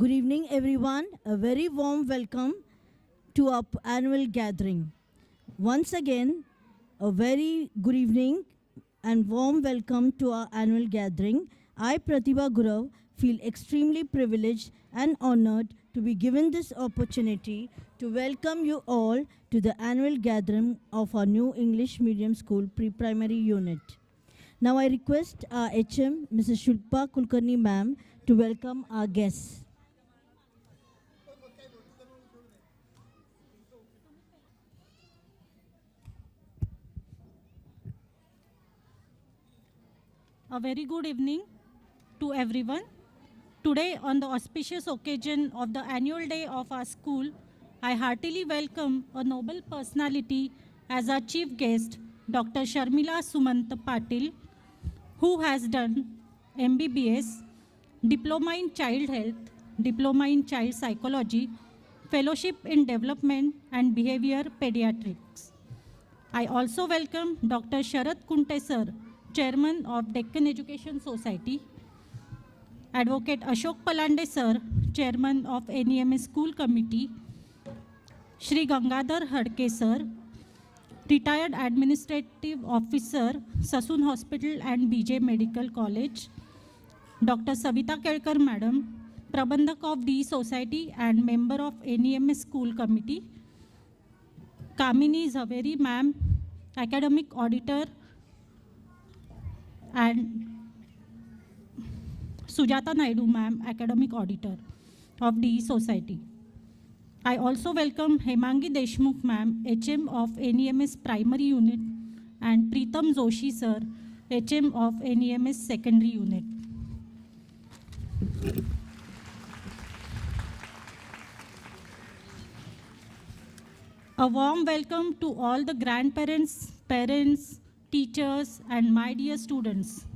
Good evening, everyone. A very warm welcome to our annual gathering. Once again, a very good evening and warm welcome to our annual gathering. I, Pratibha Gurav, feel extremely privileged and honored to be given this opportunity to welcome you all to the annual gathering of our new English medium school pre-primary unit. Now I request our HM, Mrs. Shilpa Kulkarni ma'am, to welcome our guests. A very good evening to everyone. Today, on the auspicious occasion of the annual day of our school, I heartily welcome a noble personality as our chief guest, Dr. Sharmila Sumant Patil, who has done MBBS, Diploma in Child Health, Diploma in Child Psychology, Fellowship in Development and Behavior Pediatrics. I also welcome Dr. Sharat Kunte sir, Chairman of Deccan Education Society, Advocate Ashok Palande sir, Chairman of NEMS School Committee, Shri Gangadhar Hadke sir, Retired Administrative Officer, Sassoon Hospital and BJ Medical College, Dr. Savita Kelkar Madam, Prabandhak of the Society and member of NEMS School Committee, Kamini Zaveri Ma'am, Academic Auditor, and Sujata Naidu Ma'am, Academic Auditor of the Society. I also welcome Hemangi Deshmukh Ma'am, HM of NEMS Primary Unit, and Preetam Joshi Sir, HM of NEMS Secondary Unit. A warm welcome to all the grandparents, parents, teachers, and my dear students.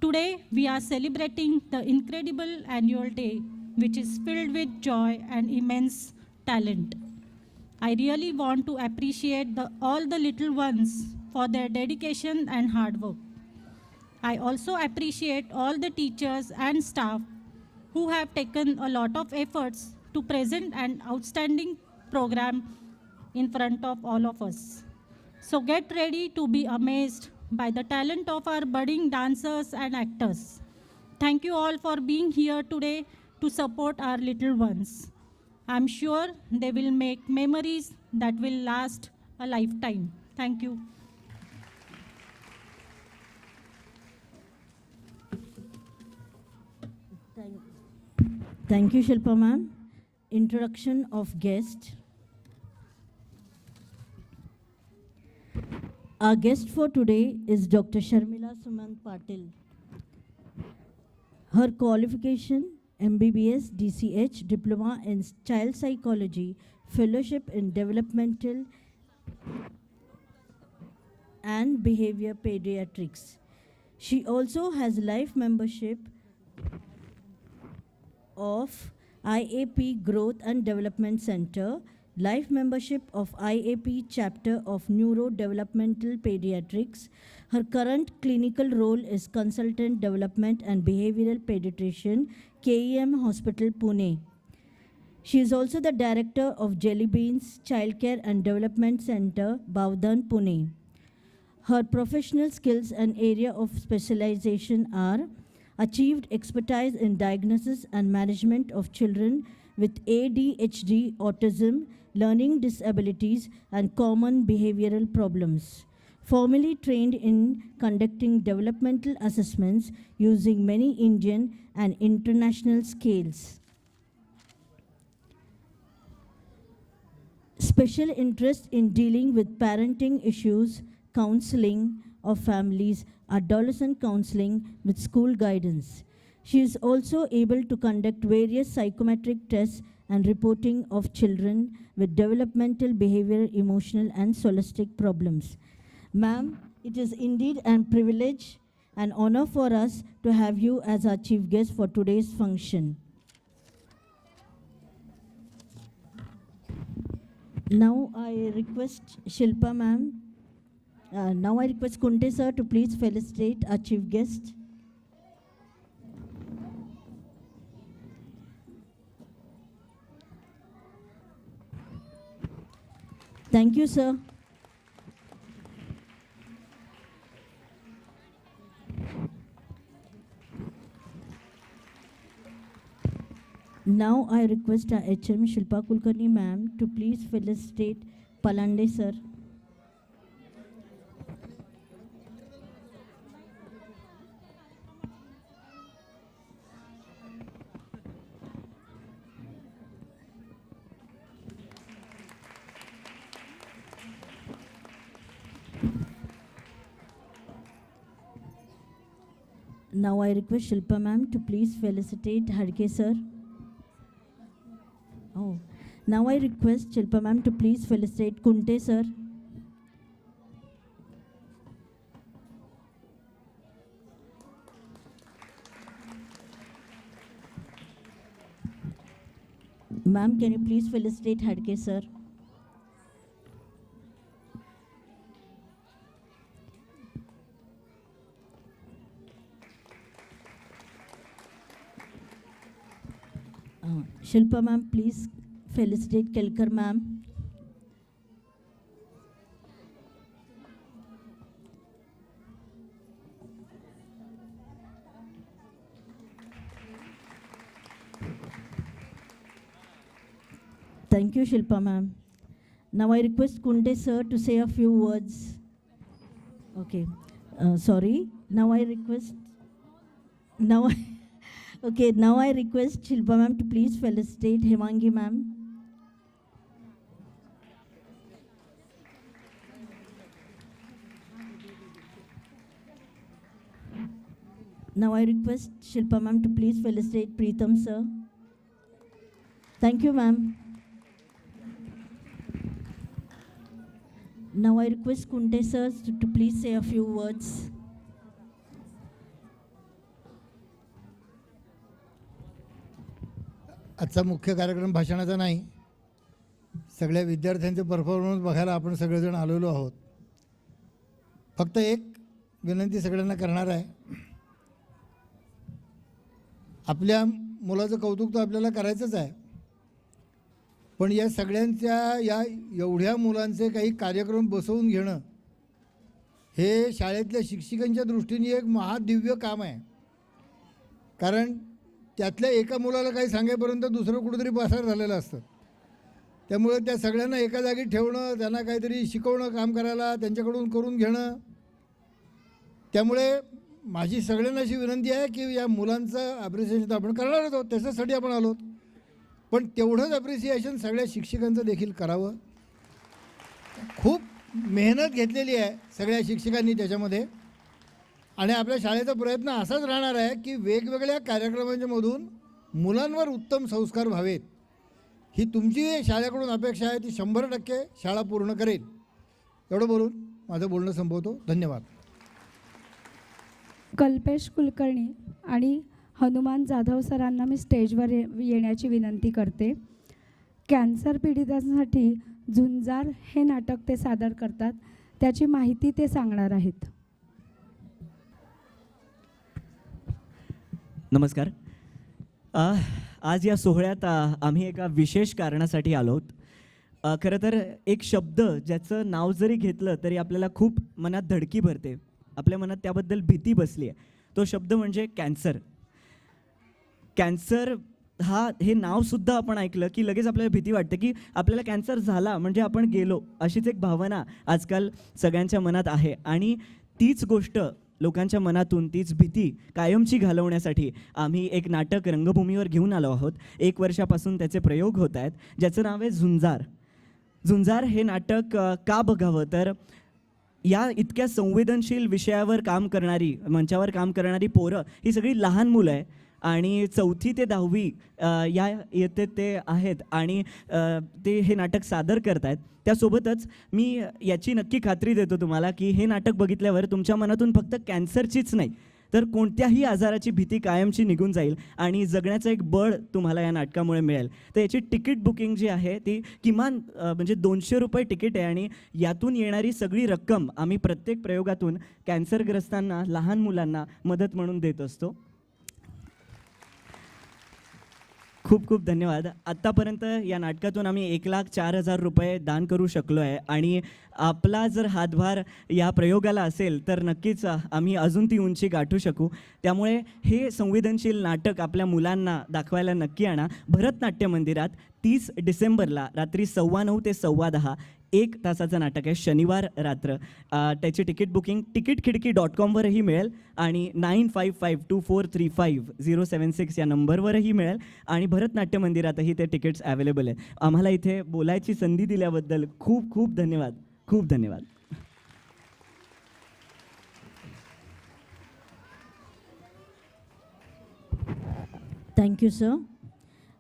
Today, we are celebrating the incredible annual day, which is filled with joy and immense talent. I really want to appreciate all the little ones for their dedication and hard work. I also appreciate all the teachers and staff who have taken a lot of efforts to present an outstanding program in front of all of us. So get ready to be amazed by the talent of our budding dancers and actors. Thank you all for being here today to support our little ones. I'm sure they will make memories that will last a lifetime. Thank you. Thank you, Shilpa ma'am. Introduction of guest. Our guest for today is Dr. Sharmila Sumant Patil. Her qualification, MBBS, DCH, Diploma in Child Psychology, Fellowship in Developmental and Behavior Pediatrics. She also has life membership of IAP Growth and Development Center, life membership of IAP chapter of Neurodevelopmental Pediatrics. Her current clinical role is Consultant Development and Behavioral Pediatrician, KEM Hospital, Pune. She is also the Director of Jelly Beans Childcare and Development Center, Bavdan, Pune. Her professional skills and area of specialization are achieved expertise in diagnosis and management of children with ADHD, autism, learning disabilities, and common behavioral problems. Formally trained in conducting developmental assessments using many Indian and international scales. Special interest in dealing with parenting issues, counseling of families, adolescent counseling with school guidance. She is also able to conduct various psychometric tests and reporting of children with developmental, behavioral, emotional, and scholastic problems. Ma'am, it is indeed a privilege and honor for us to have you as our chief guest for today's function. Now I request Shilpa ma'am. Now I request Kunte sir to please felicitate our chief guest. Thank you, sir. Now I request our HM Shilpa Kulkarni ma'am to please felicitate Palande sir. Now I request Shilpa ma'am to please felicitate Hadke sir. Oh, now I request Shilpa ma'am to please felicitate Kunte sir. Ma'am, can you please felicitate Hadke sir? Shilpa ma'am, please felicitate Kelkar ma'am. Thank you, Shilpa ma'am. Now I request Kunte sir to say a few words. Okay, sorry. Now I request. Okay, now I request Shilpa ma'am to please felicitate Hemangi ma'am. Now I request Shilpa ma'am to please felicitate Preetham sir. Thank you, ma'am. Now I request Kunte sir to please say a few words. आजचा मुख्य कार्यक्रम भाषणाचा नाही, सगळ्या विद्यार्थ्यांचे performance बघायला आपण सगळेजण आलेलो आहोत. फक्त एक विनंती सगळ्यांना करणार आहे, आपल्या मुलाचं कौतुक तर आपल्याला करायचंच आहे, पण या सगळ्यांच्या या एवढ्या मुलांचे काही कार्यक्रम बसवून घेणं हे शाळेतल्या शिक्षकांच्या दृष्टीने एक महादिव्य काम आहे. कारण त्यातल्या एका मुलाला काही सांगेपर्यंत दुसरं कुठेतरी पसार झालेलं असतं. त्यामुळे त्या सगळ्यांना एका जागी ठेवणं, त्यांना काहीतरी शिकवणं, काम करायला त्यांच्याकडून करून घेणं. त्यामुळे माझी सगळ्यांना अशी विनंती आहे की या मुलांचं ॲप्रिसिएशन आपण करणारच आहोत, त्याच्यासाठी आपण आलो, पण तेवढंच ॲप्रिसिएशन सगळ्या शिक्षकांचं देखील करावं. खूप मेहनत घेतलेली आहे सगळ्या शिक्षकांनी त्याच्यामध्ये, आणि आपल्या शाळेचा प्रयत्न असाच राहणार आहे की वेगवेगळ्या कार्यक्रमांच्या मधून मुलांवर उत्तम संस्कार व्हावेत. ही तुमची शाळेकडून अपेक्षा आहे, ती 100% शाळा पूर्ण करेल. एवढं बोलून माझं बोलणं संपवतो. धन्यवाद. कल्पेश कुलकर्णी आणि हनुमान जाधव सरांना मी स्टेजवर येण्याची विनंती करते. कॅन्सर पीडितांसाठी झुंजार हे नाटक ते सादर करतात, त्याची माहिती ते सांगणार आहेत. नमस्कार. आज या सोहळ्यात आम्ही एका विशेष कारणासाठी आलो आहोत. खरं तर एक शब्द ज्याचं नाव जरी घेतलं तरी आपल्याला खूप मनात धडकी भरते, आपल्या मनात त्याबद्दल भीती बसली आहे. तो शब्द म्हणजे कॅन्सर. कॅन्सर हे नावसुद्धा आपण ऐकलं की लगेच आपल्याला भीती वाटते की आपल्याला कॅन्सर झाला म्हणजे आपण गेलो, अशीच एक भावना आजकाल सगळ्यांच्या मनात आहे. आणि तीच गोष्ट लोकांच्या मनातून, तीच भीती कायमची घालवण्यासाठी आम्ही एक नाटक रंगभूमीवर घेऊन आलो आहोत. 1 वर्षापासून त्याचे प्रयोग होत आहेत, ज्याचं नाव आहे झुंजार. झुंजार हे नाटक का बघावं, तर या इतक्या संवेदनशील विषयावर काम करणारी, मंचावर काम करणारी पोरं ही सगळी लहान मुलं आहे आणि 4थी ते 10वी या येथे ते आहेत आणि ते हे नाटक सादर करत आहेत. त्यासोबतच मी याची नक्की खात्री देतो तुम्हाला की हे नाटक बघितल्यावर तुमच्या मनातून फक्त कॅन्सरचीच नाही तर कोणत्याही आजाराची भीती कायमची निघून जाईल आणि जगण्याचं एक बळ तुम्हाला या नाटकामुळे मिळेल. तर याची तिकीट बुकिंग जी आहे ती किमान म्हणजे 200 रुपये तिकीट आहे आणि यातून येणारी सगळी रक्कम आम्ही प्रत्येक प्रयोगातून कॅन्सरग्रस्तांना, लहान मुलांना मदत म्हणून देत असतो. खूप खूप धन्यवाद. आत्तापर्यंत या नाटकातून आम्ही 1,04,000 रुपये दान करू शकलो आहे आणि आपला जर हातभार या प्रयोगाला असेल तर नक्कीच आम्ही अजून ती उंची गाठू शकू. त्यामुळे हे संवेदनशील नाटक आपल्या मुलांना दाखवायला नक्की आणा. भरतनाट्य मंदिरात 30 डिसेंबरला रात्री 9:15 ते 10:15 1 तासाचं नाटक आहे, शनिवार रात्र. त्याची तिकीट बुकिंग ticketkhidki.com वरही मिळेल आणि 9552435076 या नंबरवरही मिळेल आणि भरतनाट्य मंदिरातही ते तिकीट्स अवेलेबल आहेत. आम्हाला इथे बोलायची संधी दिल्याबद्दल खूप खूप धन्यवाद. खूप धन्यवाद. Thank you, sir.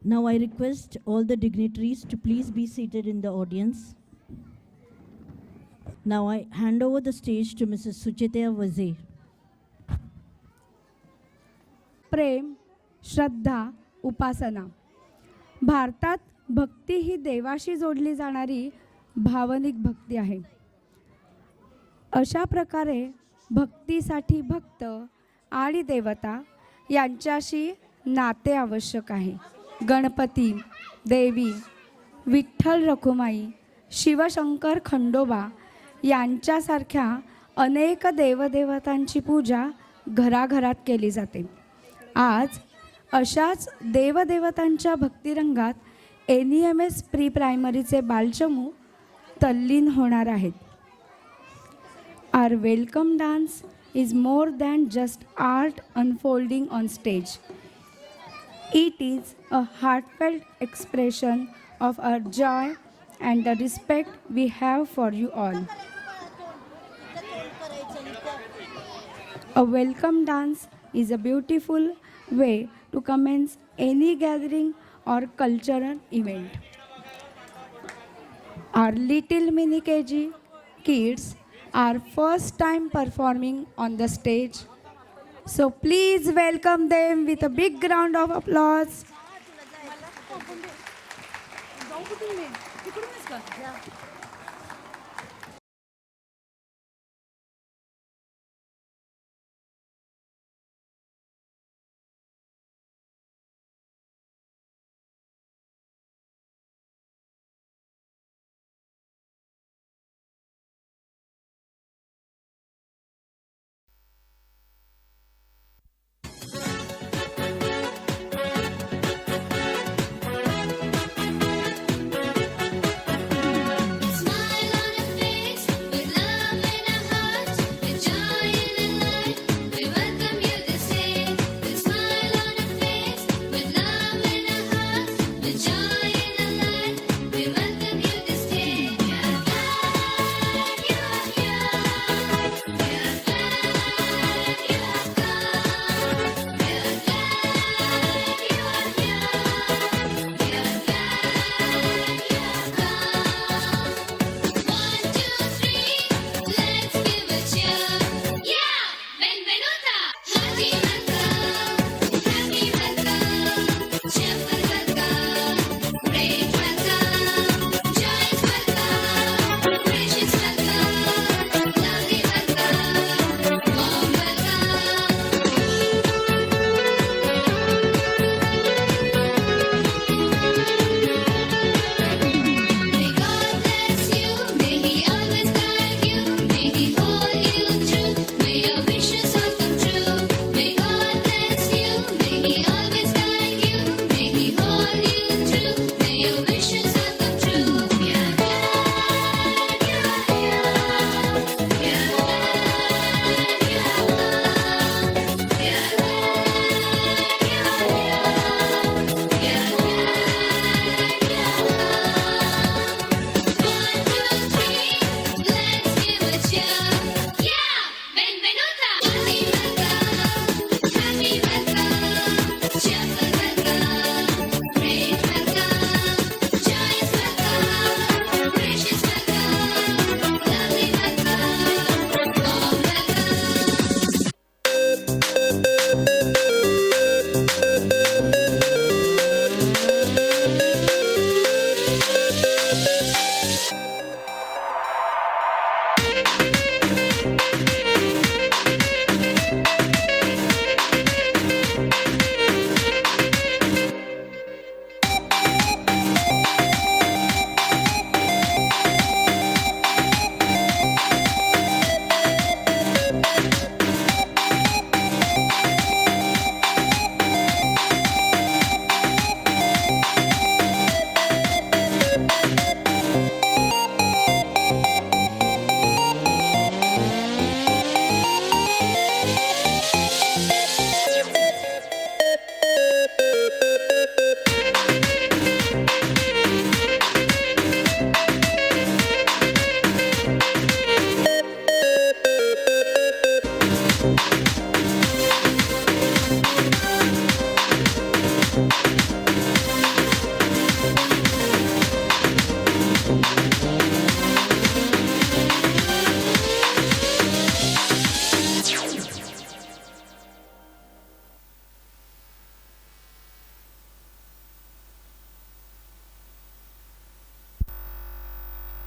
Now I request all the dignitaries to please be seated in the audience. Now I hand over the stage to Mrs. Suchitaya Wazir. प्रेम, श्रद्धा, उपासना. भारतात भक्ती ही देवाशी जोडली जाणारी भावनिक भक्ती आहे. अशा प्रकारे भक्तीसाठी भक्त आणि देवता यांच्याशी नाते आवश्यक आहे. गणपती, देवी, विठ्ठल रखुमाई, शिवशंकर खंडोबा यांच्यासारख्या अनेक देवदेवतांची पूजा घराघरात केली जाते. आज अशाच देवदेवतांच्या भक्तिरंगात NEMS प्री प्रायमरीचे बालचमू तल्लीन होणार आहेत. Our welcome dance is more than just art unfolding on stage. It is a heartfelt expression of our joy and the respect we have for you all. A welcome dance is a beautiful way to commence any gathering or cultural event. Our little mini KG kids are first time performing on the stage. So please welcome them with a big round of applause.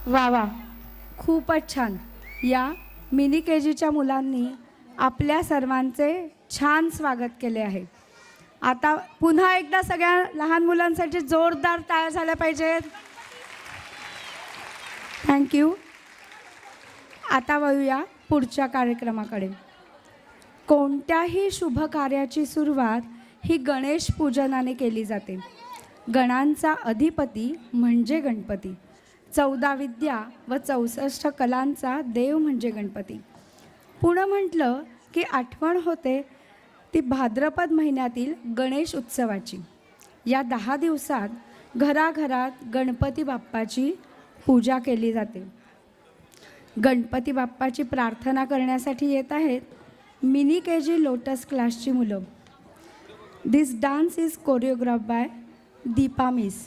वा वा, खूपच छान. या mini के जीच्या मुलांनी आपल्या सर्वांचे छान स्वागत केले आहे. आता पुन्हा एकदा सगळ्या लहान मुलांसाठी जोरदार टाळ्या झाल्या पाहिजेत. थँक्यू. आता वळूया पुढच्या कार्यक्रमाकडे. कोणत्याही शुभ कार्याची सुरुवात ही गणेश पूजनाने केली जाते. गणांचा अधिपती म्हणजे गणपती. 14 विद्या व 64 कलांचा देव म्हणजे गणपती. पुढं म्हटलं की आठवण होते ती भाद्रपद महिन्यातील गणेश उत्सवाची. या 10 दिवसात घराघरात गणपती बाप्पाची पूजा केली जाते. गणपती बाप्पाची प्रार्थना करण्यासाठी येत आहेत मिनी के जी लोटस क्लासची मुलं. This dance is choreograph by Deepa miss.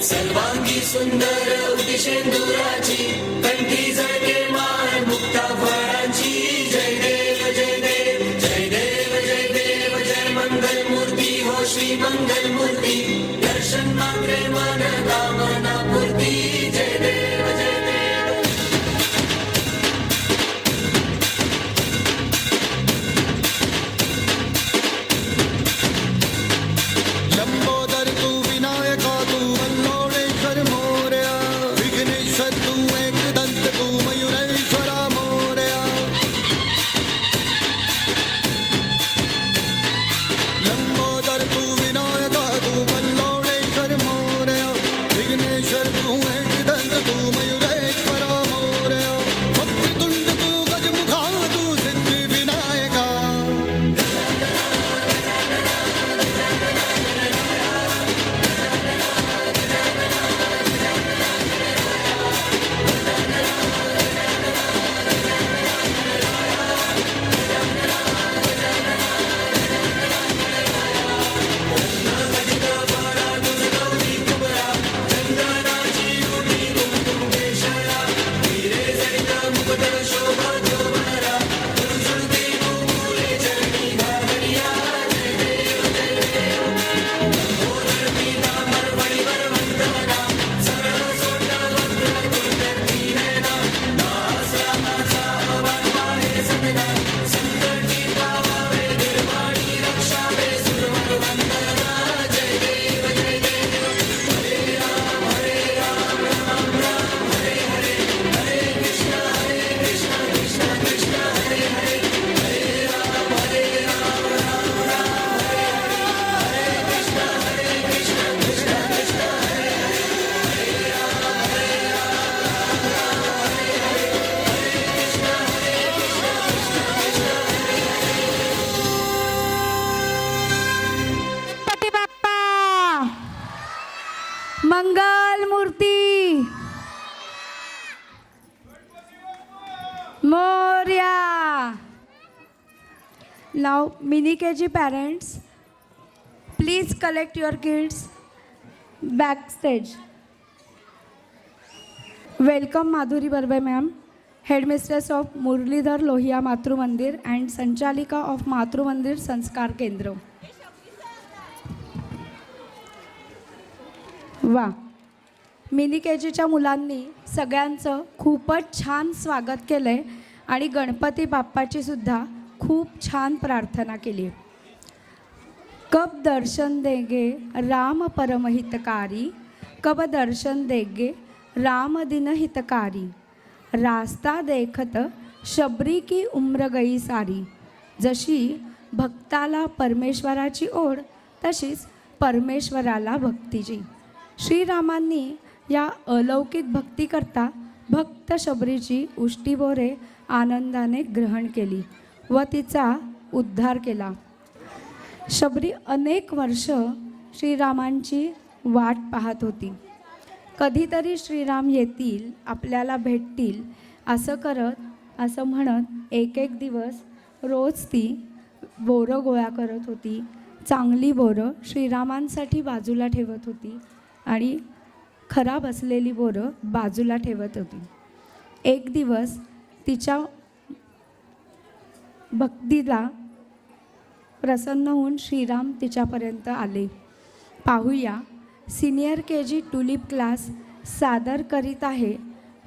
सर्वांगी सुंदर उदिशेंदुराची कंठी झळके मान मुक्ता फळांची. जय देव जय देव जय देव जय देव जय मंगल मूर्ती हो श्री मंगल मूर्ती. दर्शन मात्रे मन कामना पूर्ती. जय देव जय देव. लंबोदर तू विनायका तू वल्लोळेश्वर मोरया. विघ्नेश्वर तू एकदंत तू मयुरेश्वरा मोरया. लंबोदर तू विनायका तू वल्लोळेश्वर मोरया. विघ्नेश्वर तू एकदंत तू मयुरेश्वरा मोरया. वक्रतुंड तू गजमुखा तू सिद्धी विनायका. गणपती बाप्पा मंगल मूर्ती मोरया. नाव mini K G parents please collect your kids back stage. Welcome Madhuri Barve ma'am, headmistress of Muralidhar Lohia Matrumandir and संचालिका ऑफ मातृमंदिर संस्कार केंद्र. वा, मिनी के जीच्या मुलांनी सगळ्यांचं खूपच छान स्वागत केलं आहे आणि गणपती बाप्पाची सुद्धा खूप छान प्रार्थना केली. कब दर्शन देंगे राम परमहितकारी. कब दर्शन देंगे राम दिन हितकारी. रास्ता देखत शबरी की उम्र गई सारी. जशी भक्ताला परमेश्वराची ओढ तशीच परमेश्वराला भक्तीची. श्रीरामांनी या अलौकिक भक्तीकरता भक्त शबरीची उष्टी बोरे आनंदाने ग्रहण केली व तिचा उद्धार केला. शबरी अनेक वर्ष श्रीरामांची वाट पाहत होती. कधीतरी श्रीराम येतील, आपल्याला भेटतील असं करत असं म्हणत एक एक दिवस रोज ती बोरं गोळा करत होती. चांगली बोरं श्रीरामांसाठी बाजूला ठेवत होती आणि खराब असलेली बोरं बाजूला ठेवत होती. एक दिवस तिच्या भक्तीला प्रसन्न होऊन श्रीराम तिच्यापर्यंत आले. पाहूया सिनियर KG टुलिप क्लास सादर करीत आहे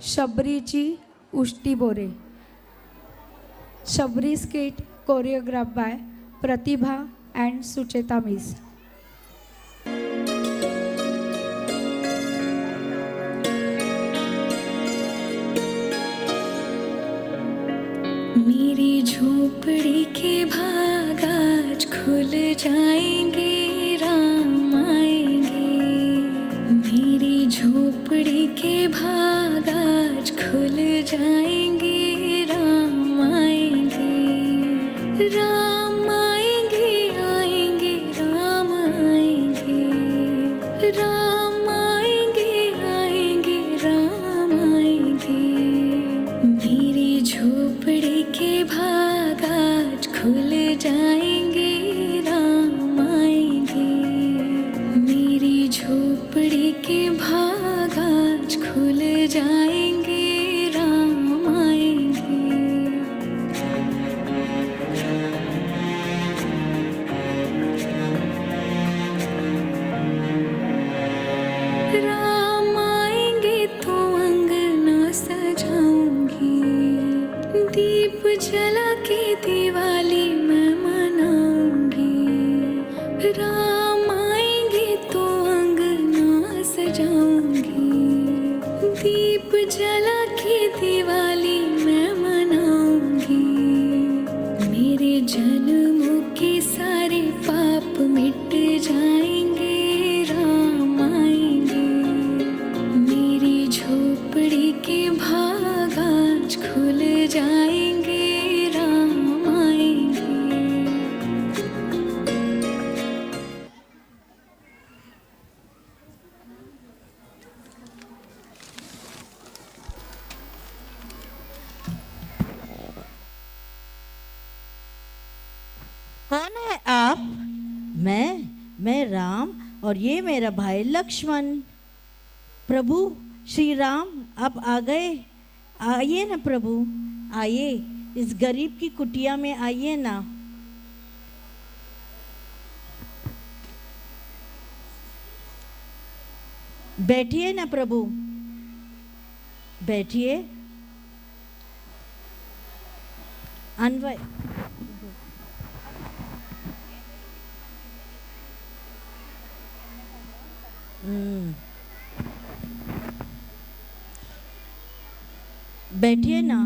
शबरीची उष्टी बोरे. Shabari skit choreograph by Pratibha and Sucheta miss. मेरी झोपड़ी के भाग आज खुल जाएंगे, राम आएंगे. मेरी झोपड़ी के भाग आज खुल जाएंगे, राम आएंगे. राम आएंगे, आएंगे, राम आएंगे. राम आएंगे, आएंगे, राम आएंगे. मेरी झोपड़ी के भाग आज खुल जाएंगे, राम आएंगे. मेरी झोपड़ी के भाग आज खुल जाएंगे, राम आएंगे. राम आएंगे तो अंगना सजाऊंगी, दीप जला के दिवाली मैं मनाऊंगी. राम आएंगे तो अंगना सजाऊंगी, दीप जला के दिवाली मैं मनाऊंगी. मेरे जन्मों के सारे पाप मिट जाएंगे, राम आएंगे. मेरी झोपड़ी के भाग आज खुल जाएंगे, राम आएंगे. कौन है आप? मैं राम और ये मेरा भाई लक्ष्मण. प्रभु श्री राम आप आ गए. आइए ना प्रभु, आइए इस गरीब की कुटिया में आइए ना. बैठिए ना प्रभु, बैठिए. अन्वय बैठिए ना.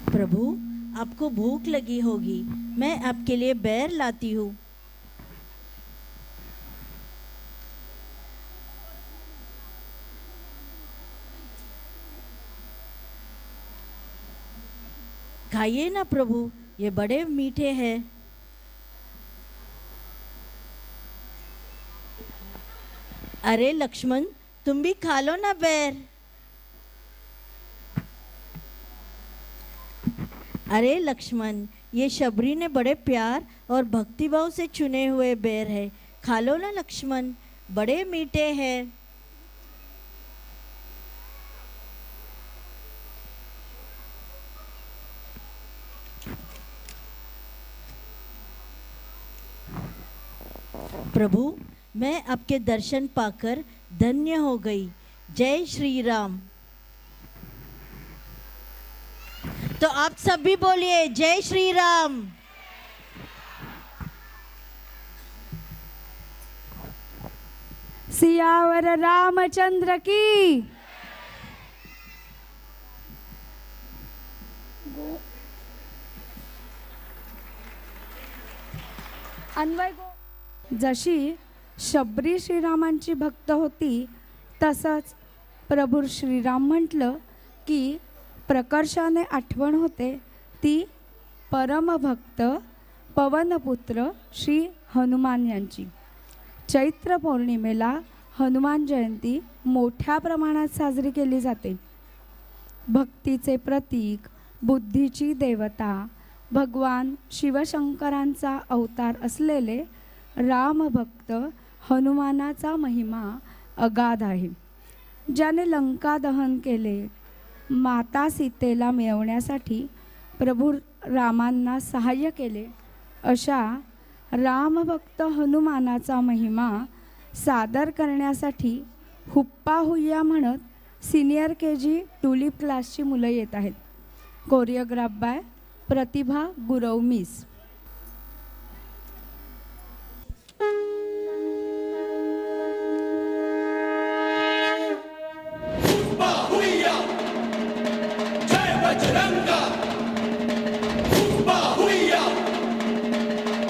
प्रभु आपको भूख लगी होगी, मैं आपके लिए बैर लाती हूँ. खाइए ना प्रभु, ये बड़े मीठे हैं. अरे लक्ष्मण तुम भी खा लो ना बैर. अरे लक्ष्मण ये शबरी ने बड़े प्यार और भक्तिभाव से चुने हुए बैर है, खा लो ना लक्ष्मण, बड़े मीठे हैं. प्रभु मैं आपके दर्शन पाकर धन्य हो गई. जय श्री राम. तो आप सब भी बोलिए जय श्री राम. सियावर रामचंद्र की. अन्वय जशी शबरी श्रीरामांची भक्त होती, तसंच प्रभू श्रीराम म्हटलं की प्रकर्षाने आठवण होते ती परमभक्त पवनपुत्र श्री हनुमान यांची. चैत्र पौर्णिमेला हनुमान जयंती मोठ्या प्रमाणात साजरी केली जाते. भक्तीचे प्रतीक, बुद्धीची देवता, भगवान शिवशंकरांचा अवतार असलेले रामभक्त हनुमानाचा महिमा अगाध आहे. ज्याने लंका दहन केले, माता सीतेला मिळवण्यासाठी प्रभू रामांना सहाय्य केले, अशा रामभक्त हनुमानाचा महिमा सादर करण्यासाठी हुप्पा हुय्या म्हणत सिनियर KG ट्युलिप क्लासची मुलं येत आहेत. Choreograph by Pratibha Gurav miss. बाहुया जय बजरंगा बाहुया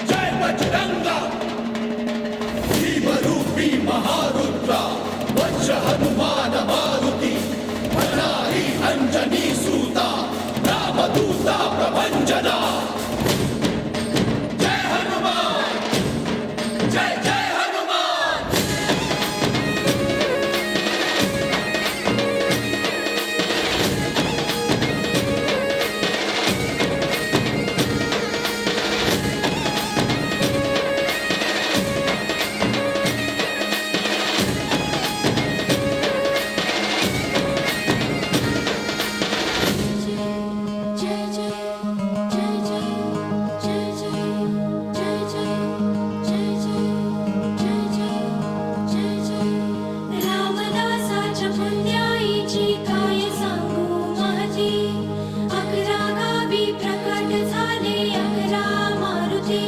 जय बजरंगा भीमरूपी महारुद्रा वज्र हनुमान मारुती भरारी अंजनी सूता रामदूता प्रभंजना जय हनुमान जय जय हनुमान. रामदासाच्या पुण्याईची काय सांगू माझी, अकरा गावी प्रकट झाले अकरा मारुती.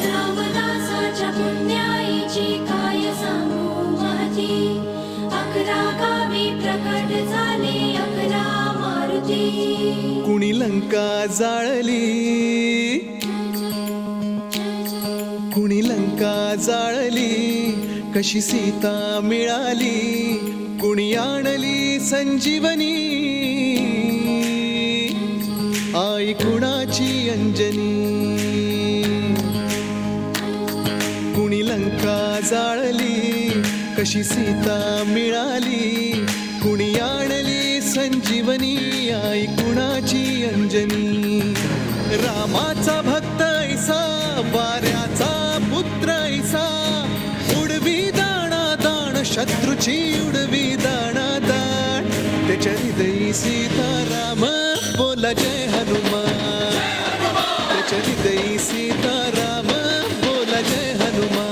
रामदासाच्या पुण्याईची काय सांगू माझी, अकरा गावी प्रकट झाले अकरा मारुती. कुणी लंका जाळली, कुणी लंका जाळली, कशी सीता मिळाली, कुणी आणली संजीवनी, आई कुणाची अंजनी. कुणी लंका जाळली, कशी सीता मिळाली, कुणी आणली संजीवनी, आई कुणाची अंजनी. रामाचा भक्त ऐसा, वाऱ्याचा पुत्र ऐसा, उडवी दाणा दाण शत्रूची उडवी दाणा दाण. त्याच्या हृदयी सीताराम बोला जय हनुमान, त्याच्या हृदयी सीताराम बोला जय हनुमान.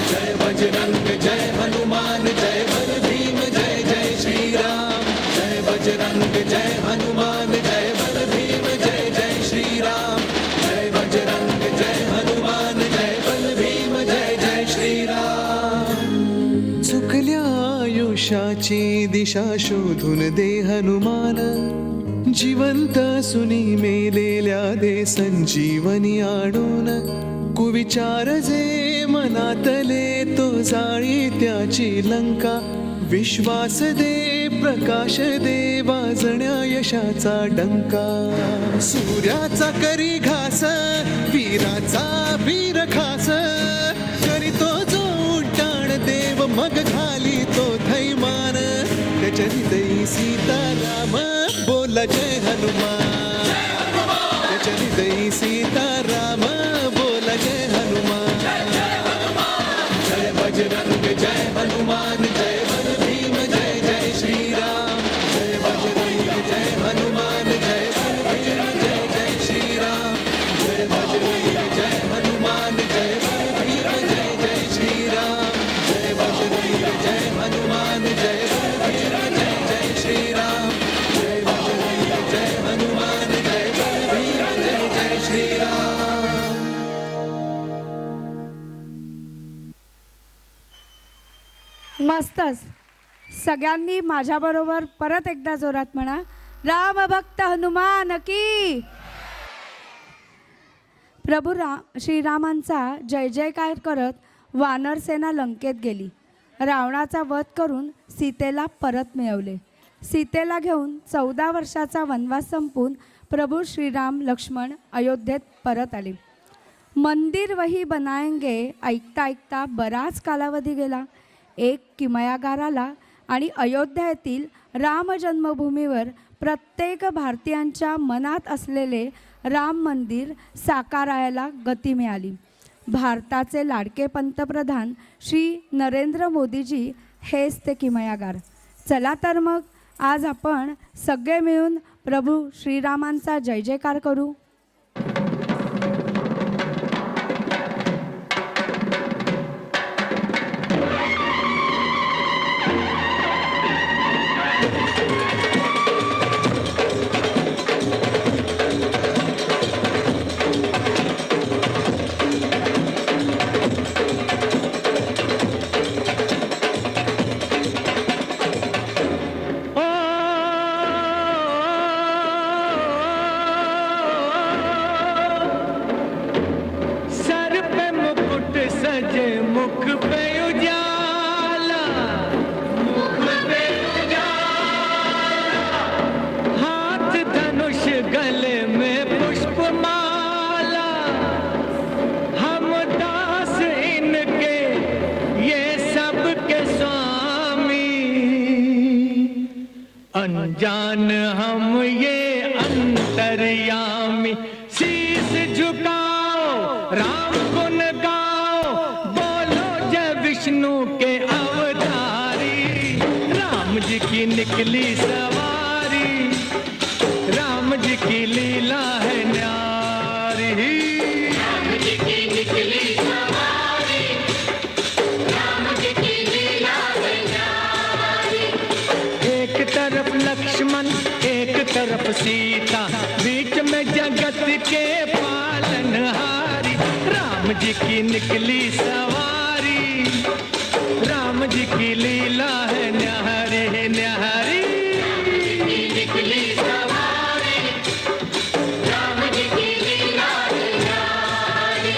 जय बजरंग जय हनुमान जय बल भीम जय जय श्रीराम. जय बजरंग जय हनुमान जय बल भीम जय जय श्रीराम. जय बजरंग जय हनुमान जय बल भीम जय जय श्रीराम. चुकल्या आयुष्याची दिशा शोधून दे हनुमान, जिवंत सुनी मेलेल्या दे संजीवनी आणून. कुविचार जे मनातले तो जाळी त्याची लंका, विश्वास दे प्रकाश दे वाजण्या यशाचा डंका. सूर्याचा करी घास वीराचा वीर खास, करीतो जो उड्डाण देव मग घाली तो थैमान. त्याच्या हृदयी सीताराम बोला जय हनुमान, त्याच्या हृदयी सीताराम बोला जय हनुमान. जय बजरंग जय हनुमान जय बल भीम जय जय श्रीराम. जय बजरंग जय हनुमान जय बल भीम जय जय श्रीराम. जय बजरंग जय हनुमान जय बल भीम जय जय श्रीराम. जय बजरंग जय हनुमान जय बल भीम जय जय श्रीराम. जय बजरंग जय हनुमान जय बल भीम जय जय श्रीराम. मस्तच. सगळ्यांनी माझ्याबरोबर परत एकदा जोरात म्हणा, रामभक्त हनुमान की. प्रभू श्रीरामांचा जय जयकार करत वानरसेना लंकेत गेली. रावणाचा वध करून सीतेला परत मिळवले. सीतेला घेऊन 14 वर्षाचा वनवास संपून प्रभू श्रीराम लक्ष्मण अयोध्येत परत आले. मंदिर वही बनाएंगे ऐकता ऐकता बराच कालावधी गेला. एक किमयागार आला आणि अयोध्या येथील राम जन्मभूमीवर प्रत्येक भारतीयांच्या मनात असलेले राम मंदिर साकारायला गती मिळाली. भारताचे लाडके पंतप्रधान श्री नरेंद्र मोदीजी हेच ते किमयागार. चला तर मग आज आपण सगळे मिळून प्रभू श्रीरामांचा जय जयकार करू. सर पे मुकुट सजे मुख पे उजाला, मुख पे उजाला, हाथ धनुष गले में पुष्पमाला, हम दास इनके ये सब के स्वामी, अनजान हम ये अंतर्यामी. शीस झुकाओ राम गुण गाओ, बोलो जय विष्णु के अवतारी. राम जी की निकली सवारी, राम जी की लीला है न्यारी. राम जी की निकली सवारी, राम जी की लीला है न्यारी. एक तरफ लक्ष्मण एक तरफ सीता, बीच में जगत के पालनहारी. राम जी की निकली सवारी, राम जी की लीला है न्यारी न्यारी. निकली सवारी, राम जी की लीला है न्यारी.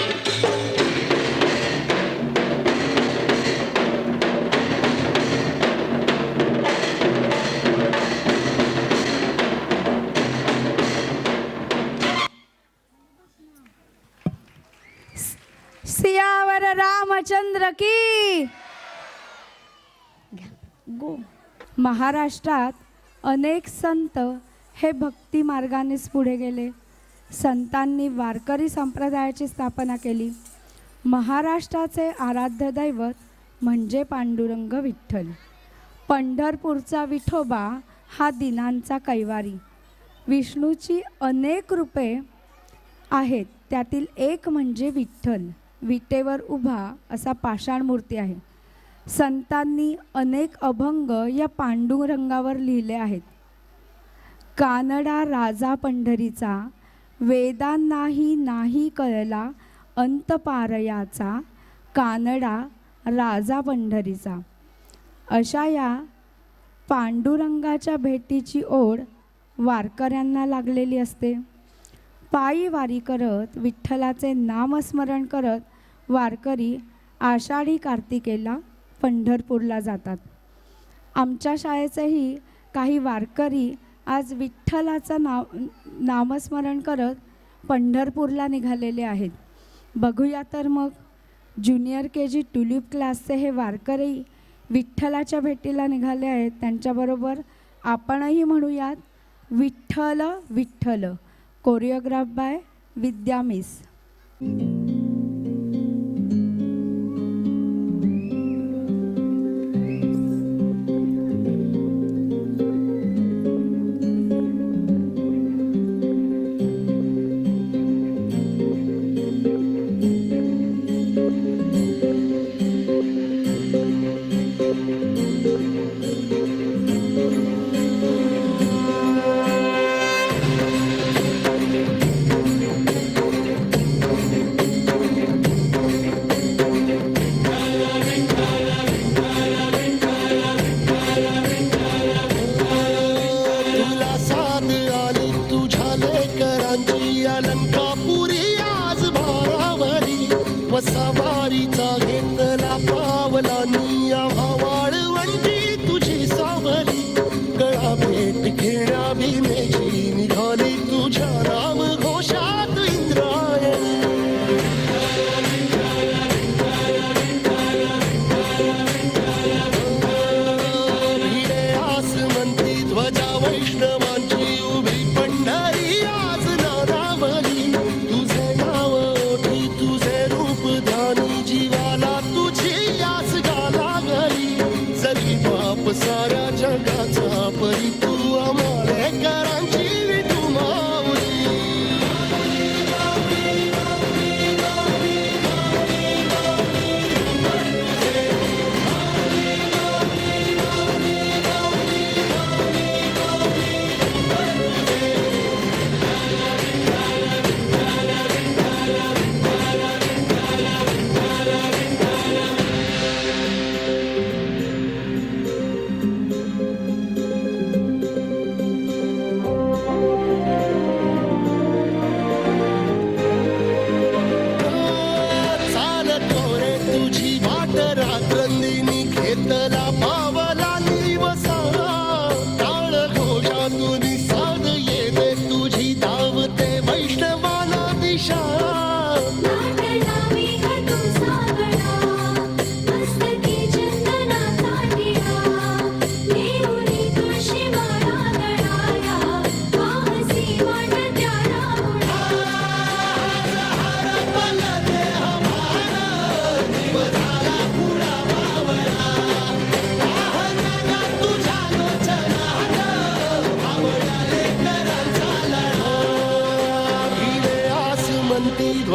सियावर रामचंद्र की. गो. महाराष्ट्रात अनेक संत हे भक्ती मार्गानेच पुढे गेले. संतांनी वारकरी संप्रदायाची स्थापना केली. महाराष्ट्राचे आराध्य दैवत म्हणजे पांडुरंग विठ्ठल. पंढरपूरचा विठोबा हा दिनांचा कैवारी. विष्णूची अनेक रूपे आहेत, त्यातील एक म्हणजे विठ्ठल. विटेवर उभा असा पाषाण मूर्ती आहे. संतांनी अनेक अभंग या पांडुरंगावर लिहिले आहेत. कानडा राजा पंढरीचा, वेदांनाही नाही कळला अंत पारयाचा, कानडा राजा पंढरीचा. अशा या पांडुरंगाच्या भेटीची ओढ वारकऱ्यांना लागलेली असते. पायी वारी करत विठ्ठलाचे नामस्मरण करत वारकरी आषाढी कार्तिकेला पंढरपूरला जातात. आमच्या शाळेचेही काही वारकरी आज विठ्ठलाचं नामस्मरण करत पंढरपूरला निघालेले आहेत. बघूया तर मग ज्युनियर KG ट्युलिप क्लासचे हे वारकरी विठ्ठलाच्या भेटीला निघाले आहेत. त्यांच्याबरोबर आपणही म्हणूयात विठ्ठल विठ्ठल. कोरिओग्राफ बाय विद्या मिस. सवारीचा घेतला पावला निया वाळवंटी तुझी सावली गळा भेट घेण्या भीमेची निघाली तुझ्या राम घोषात इंद्रायणी भिडे आसमंती ध्वजा वैष्णवांची उभी पंढरी आज नादावली तुझे नाव ओठी तुझे रूप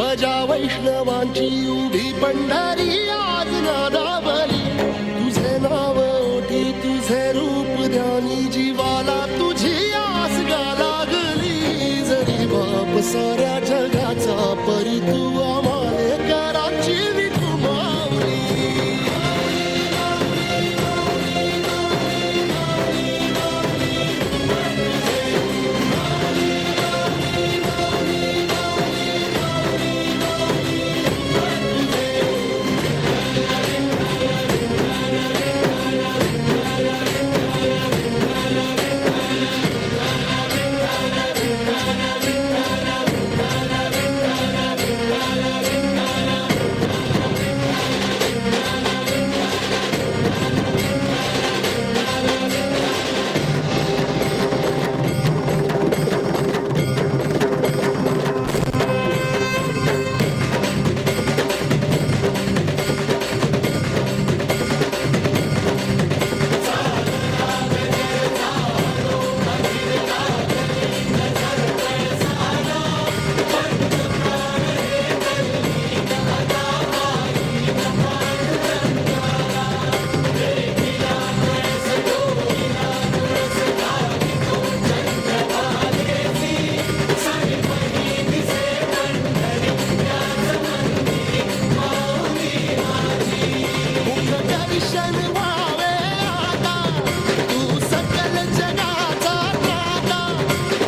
ध्वजा वैष्णवांची उभी पंढरी आज नादावली तुझे नाव ओठी तुझे रूप ध्यानी जीवाला तुझी आस गा लागली जरी बाप साऱ्या जगाचा परी तू आम्हाले कराची विठू माऊली दर्शन व्हावे आता तू सकल जगाचा दाता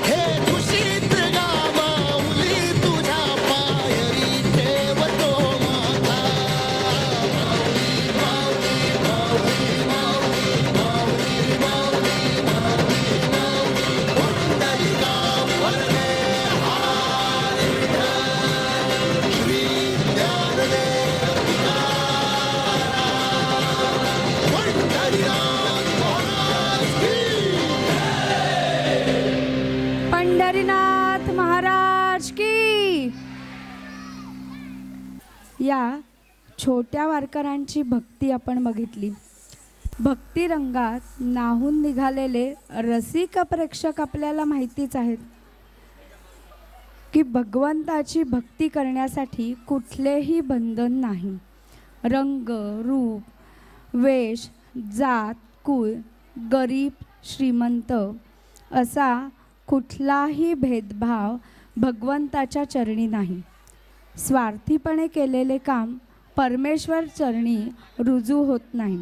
हे खुशीत गा माऊली तुझ्या पायरी ठेवतो माता माऊली माऊली माऊली माऊली माऊली माऊली माऊली पुंडलिका वरदे हरी श्री ज्ञानदेव पंढरीनाथ महाराज की. या छोट्या वारकऱ्यांची भक्ती आपण बघितली. भक्ती रंगात नाहून निघालेले रसिक प्रेक्षक आपल्याला माहितीच आहेत की भगवंताची भक्ती करण्यासाठी कुठलेही बंधन नाही. रंग, रूप, वेश, जात, कुळ, गरीब, श्रीमंत असा कुठलाही भेदभाव भगवंताच्या चरणी नाही. स्वार्थीपणे केलेले काम परमेश्वर चरणी रुजू होत नाही.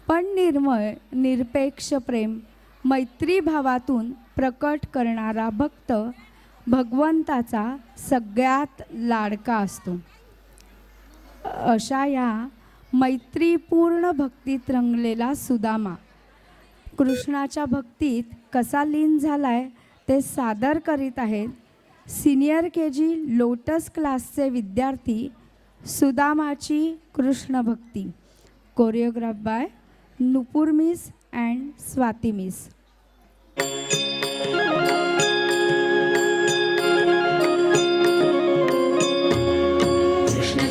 पण निर्मळ निरपेक्ष प्रेम मैत्रीभावातून प्रकट करणारा भक्त भगवंताचा सगळ्यात लाडका असतो. अशा या मैत्रीपूर्ण भक्तीत रंगलेला सुदामा कृष्णाच्या भक्तीत कसा लीन झालाय ते सादर करीत आहेत सिनियर KG लोटस क्लासचे विद्यार्थी सुदामाची कृष्ण भक्ती, choreograph by Nupur miss and Swati miss. Krishna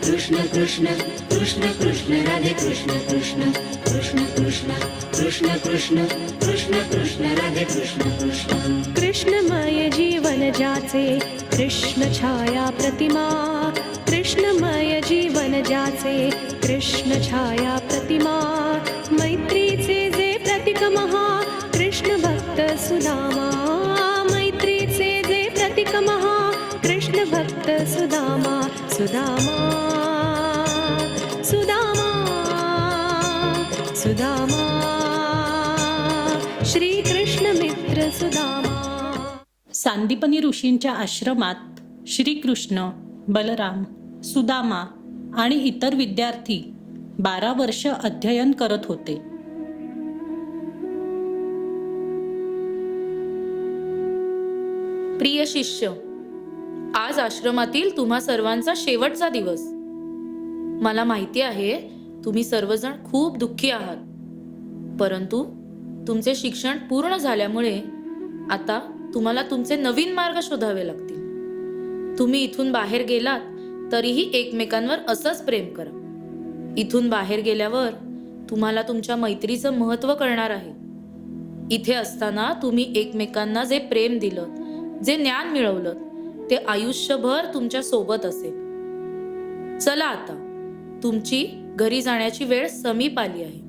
Krishna Krishna Krishna Krishna Radhe Krishna Krishna Krishna Krishna Krishna Krishna Krishna Krishna Radhe Krishna Krishna. कृष्णमय जीवन ज्याचे कृष्ण छाया प्रतिमा, कृष्णमय जीवन ज्याचे कृष्ण छाया प्रतिमा, मैत्रीचे जे प्रतीक महा कृष्ण भक्त सुदामा, मैत्रीचे जे प्रतीक महा कृष्ण भक्त सुदामा. सुदामा सुदामा सुदामा श्री कृष्ण मित्र सुदामा. सांदीपनी ऋषींच्या आश्रमात श्रीकृष्ण, बलराम, सुदामा आणि इतर विद्यार्थी 12 वर्ष अध्ययन करत होते. प्रिय शिष्य, आज आश्रमातील तुम्हा सर्वांचा शेवटचा दिवस. मला माहिती आहे तुम्ही सर्वजण खूप दुःखी आहात, परंतु तुमचे शिक्षण पूर्ण झाल्यामुळे आता तुम्हाला तुमचे नवीन मार्ग शोधावे लागतील. तुम्ही इथून बाहेर गेलात तरीही एकमेकांवर असंच प्रेम करा. इथून बाहेर गेल्यावर तुम्हाला तुमच्या मैत्रीचं महत्त्व कळणार आहे. इथे असताना तुम्ही एकमेकांना जे प्रेम दिलं, जे ज्ञान मिळवलं, ते आयुष्यभर तुमच्या सोबत असेल. चला आता, तुमची घरी जाण्याची वेळ समीप आली आहे.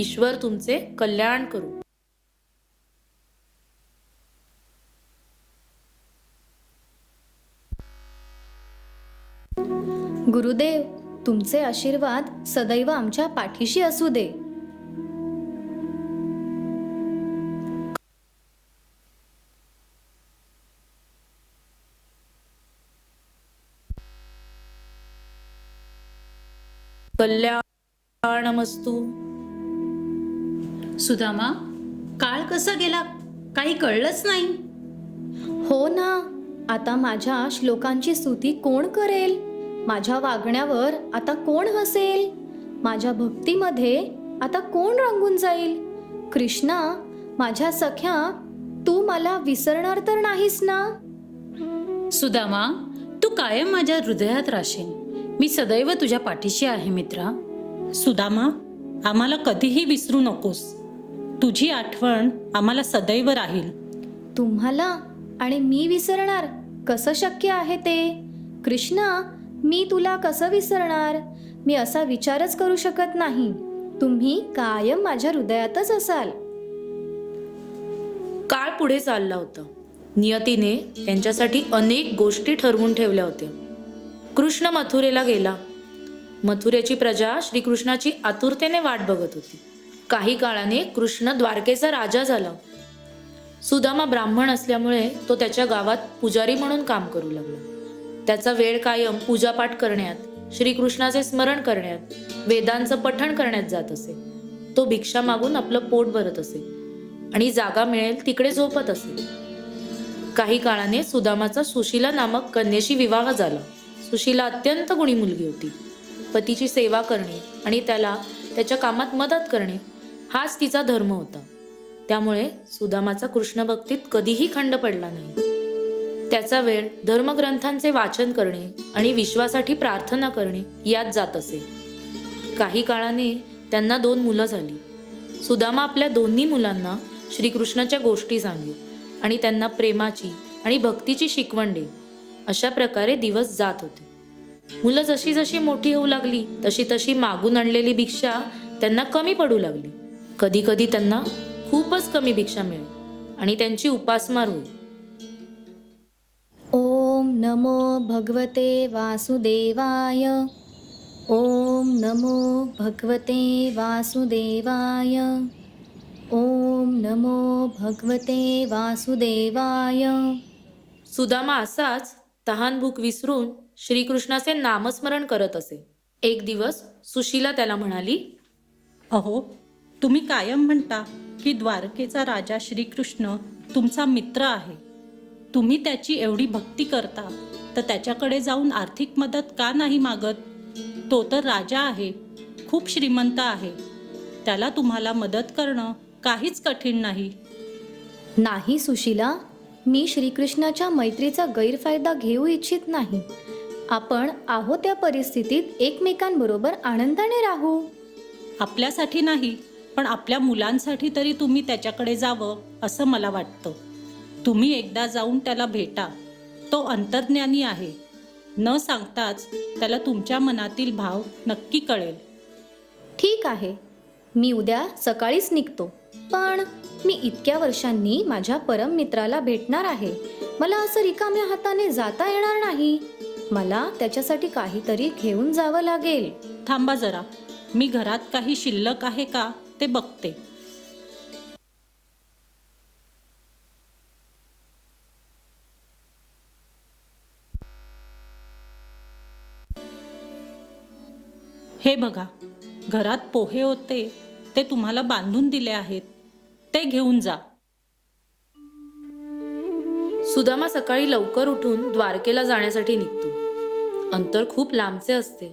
ईश्वर तुमचे कल्याण करू. गुरुदेव, तुमचे आशीर्वाद सदैव आमच्या पाठीशी असू दे. कल्याणमस्तु. सुदामा, काळ कसा गेला काही कळलंच नाही. हो ना, आता माझ्या श्लोकांची स्तुती कोण करेल? माझ्या वागण्यावर आता कोण हसेल? माझ्या भक्तीमध्ये आता कोण रंगून जाईल? कृष्णा, माझ्या सख्या, तू मला विसरणार तर नाहीस ना? सुदामा, तू कायम माझ्या हृदयात राहशील. मी सदैव तुझ्या पाठीशी आहे मित्रा. सुदामा, आम्हाला कधीही विसरू नकोस. तुझी आठवण आम्हाला सदैव राहील. तुम्हाला आणि मी विसरणार? कसं शक्य आहे ते? कृष्णा, मी तुला कसं विसरणार? मी असा विचारच करू शकत नाही. तुम्ही कायम माझ्या हृदयातच असाल. काळ पुढे चालला होता. नियतीने त्यांच्यासाठी अनेक गोष्टी ठरवून ठेवल्या होत्या. कृष्ण मथुरेला गेला. मथुरेची प्रजा श्रीकृष्णाची आतुरतेने वाट बघत होती. काही काळाने कृष्ण द्वारकेचा राजा झाला. सुदामा ब्राह्मण असल्यामुळे तो त्याच्या गावात पुजारी म्हणून काम करू लागला. त्याचा वेळ कायम पूजापाठ करण्यात, श्रीकृष्णाचे स्मरण करण्यात, वेदांचं पठण करण्यात जात असे. तो भिक्षा मागून आपलं पोट भरत असे आणि जागा मिळेल तिकडे झोपत असे. काही काळाने सुदामाचा सुशीला नामक कन्येशी विवाह झाला. सुशीला अत्यंत गुणी मुलगी होती. पतीची सेवा करणे आणि त्याला त्याच्या कामात मदत करणे हाच तिचा धर्म होता. त्यामुळे सुदामाचा कृष्ण भक्तीत कधीही खंड पडला नाही. त्याचा वेळ धर्मग्रंथांचे वाचन करणे आणि विश्वासाठी प्रार्थना करणे यात जात असे. काही काळाने त्यांना 2 मुलं झाली. सुदामा आपल्या दोन्ही मुलांना श्रीकृष्णाच्या गोष्टी सांगे आणि त्यांना प्रेमाची आणि भक्तीची शिकवण दे. अशा प्रकारे दिवस जात होते. मुलं जशी जशी मोठी होऊ लागली तशी तशी मागून आणलेली भिक्षा त्यांना कमी पडू लागली. कधी कधी त्यांना खूपच कमी भिक्षा मिळेल आणि त्यांची उपासमार होईल. ओम नमो भगवते वासुदेवाय. ओम नमो भगवते वासुदेवाय. ओम नमो भगवते वासुदेवाय. सुदामा असाच तहान भूक विसरून श्रीकृष्णाचे नामस्मरण करत असे. एक दिवस सुशीला त्याला म्हणाली, अहो, तुम्ही कायम म्हणता की द्वारकेचा राजा श्रीकृष्ण तुमचा मित्र आहे. तुम्ही त्याची एवढी भक्ती करता तर त्याच्याकडे जाऊन आर्थिक मदत का नाही मागत? तो तर राजा आहे, खूप श्रीमंत आहे. त्याला तुम्हाला मदत करणं काहीच कठीण नाही. नाही सुशीला, मी श्रीकृष्णाच्या मैत्रीचा गैरफायदा घेऊ इच्छित नाही. आपण आहोत त्या परिस्थितीत एकमेकांबरोबर आनंदाने राहू. आपल्यासाठी नाही, पण आपल्या मुलांसाठी तरी तुम्ही त्याच्याकडे जावं असं मला वाटतं. तुम्ही एकदा जाऊन त्याला भेटा. तो अंतर्ज्ञानी आहे. न सांगताच त्याला तुमच्या मनातील भाव नक्की कळेल. ठीक आहे, मी उद्या सकाळीच निघतो. पण मी इतक्या वर्षांनी माझ्या परम मित्राला भेटणार आहे. मला असं रिकाम्या हाताने जाता येणार नाही. मला त्याच्यासाठी काहीतरी घेऊन जावं लागेल. थांबा जरा, मी घरात काही शिल्लक आहे का ते बघते. हे बघा, घरात पोहे होते ते तुम्हाला बांधून दिले आहेत, ते घेऊन जा. सुदामा सकाळी लवकर उठून द्वारकेला जाण्यासाठी निघतो. अंतर खूप लांबचे असते.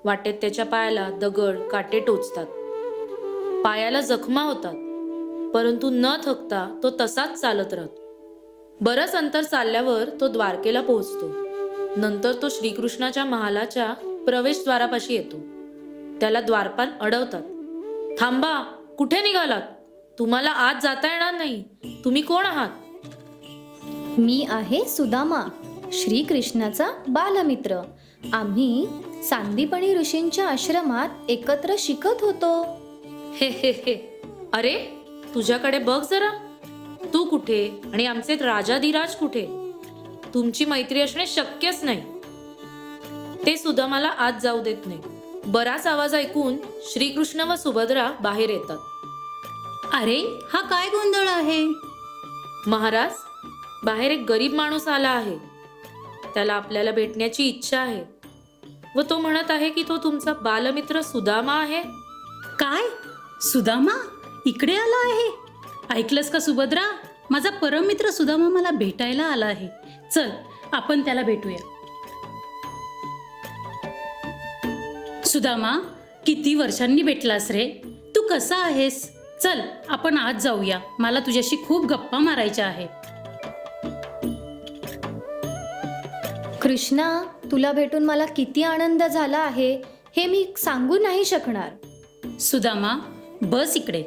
वाटेत त्याच्या पायाला दगड काटे टोचतात. पायाला जखमा होतात, परंतु न थकता तो तसाच चालत राहतो. बरंच अंतर चालल्यावर तो द्वारकेला पोहोचतो. नंतर तो श्रीकृष्णाच्या महालाच्या प्रवेशद्वारापाशी येतो. त्याला द्वारपाल अडवतात. थांबा, कुठे निघालात? तुम्हाला आत जाता येणार नाही. तुम्ही कोण आहात? मी आहे सुदामा. श्रीकृष्णाचा बालमित्र. आम्ही सांदीपणी ऋषींच्या आश्रमात एकत्र शिकत होतो. हे हे हे, अरे तुझ्याकडे बघ जरा. तू कुठे आणि आमचे राजाधिराज कुठे? तुमची मैत्री असणे शक्यच नाही. ते सुद्धा मला आत जाऊ देत नाही. बराच आवाज ऐकून श्रीकृष्ण व सुभद्रा बाहेर येतात. अरे हा काय गोंधळ आहे? महाराज, बाहेर एक गरीब माणूस आला आहे. त्याला आपल्याला भेटण्याची इच्छा आहे व तो म्हणत आहे की तो तुमचा बालमित्र सुदामा आहे. काय? सुदामा इकडे आला आहे? ऐकलंस का सुभद्रा? माझा परममित्र सुदामा मला भेटायला आला आहे. चल आपण त्याला भेटूया. सुदामा, किती वर्षांनी भेटलास रे. तू कसा आहेस? चल आपण आज जाऊया. मला तुझ्याशी खूप गप्पा मारायच्या आहेत. कृष्णा, तुला भेटून मला किती आनंद झाला आहे हे मी सांगू नाही शकणार. सुदामा, बस इकडे.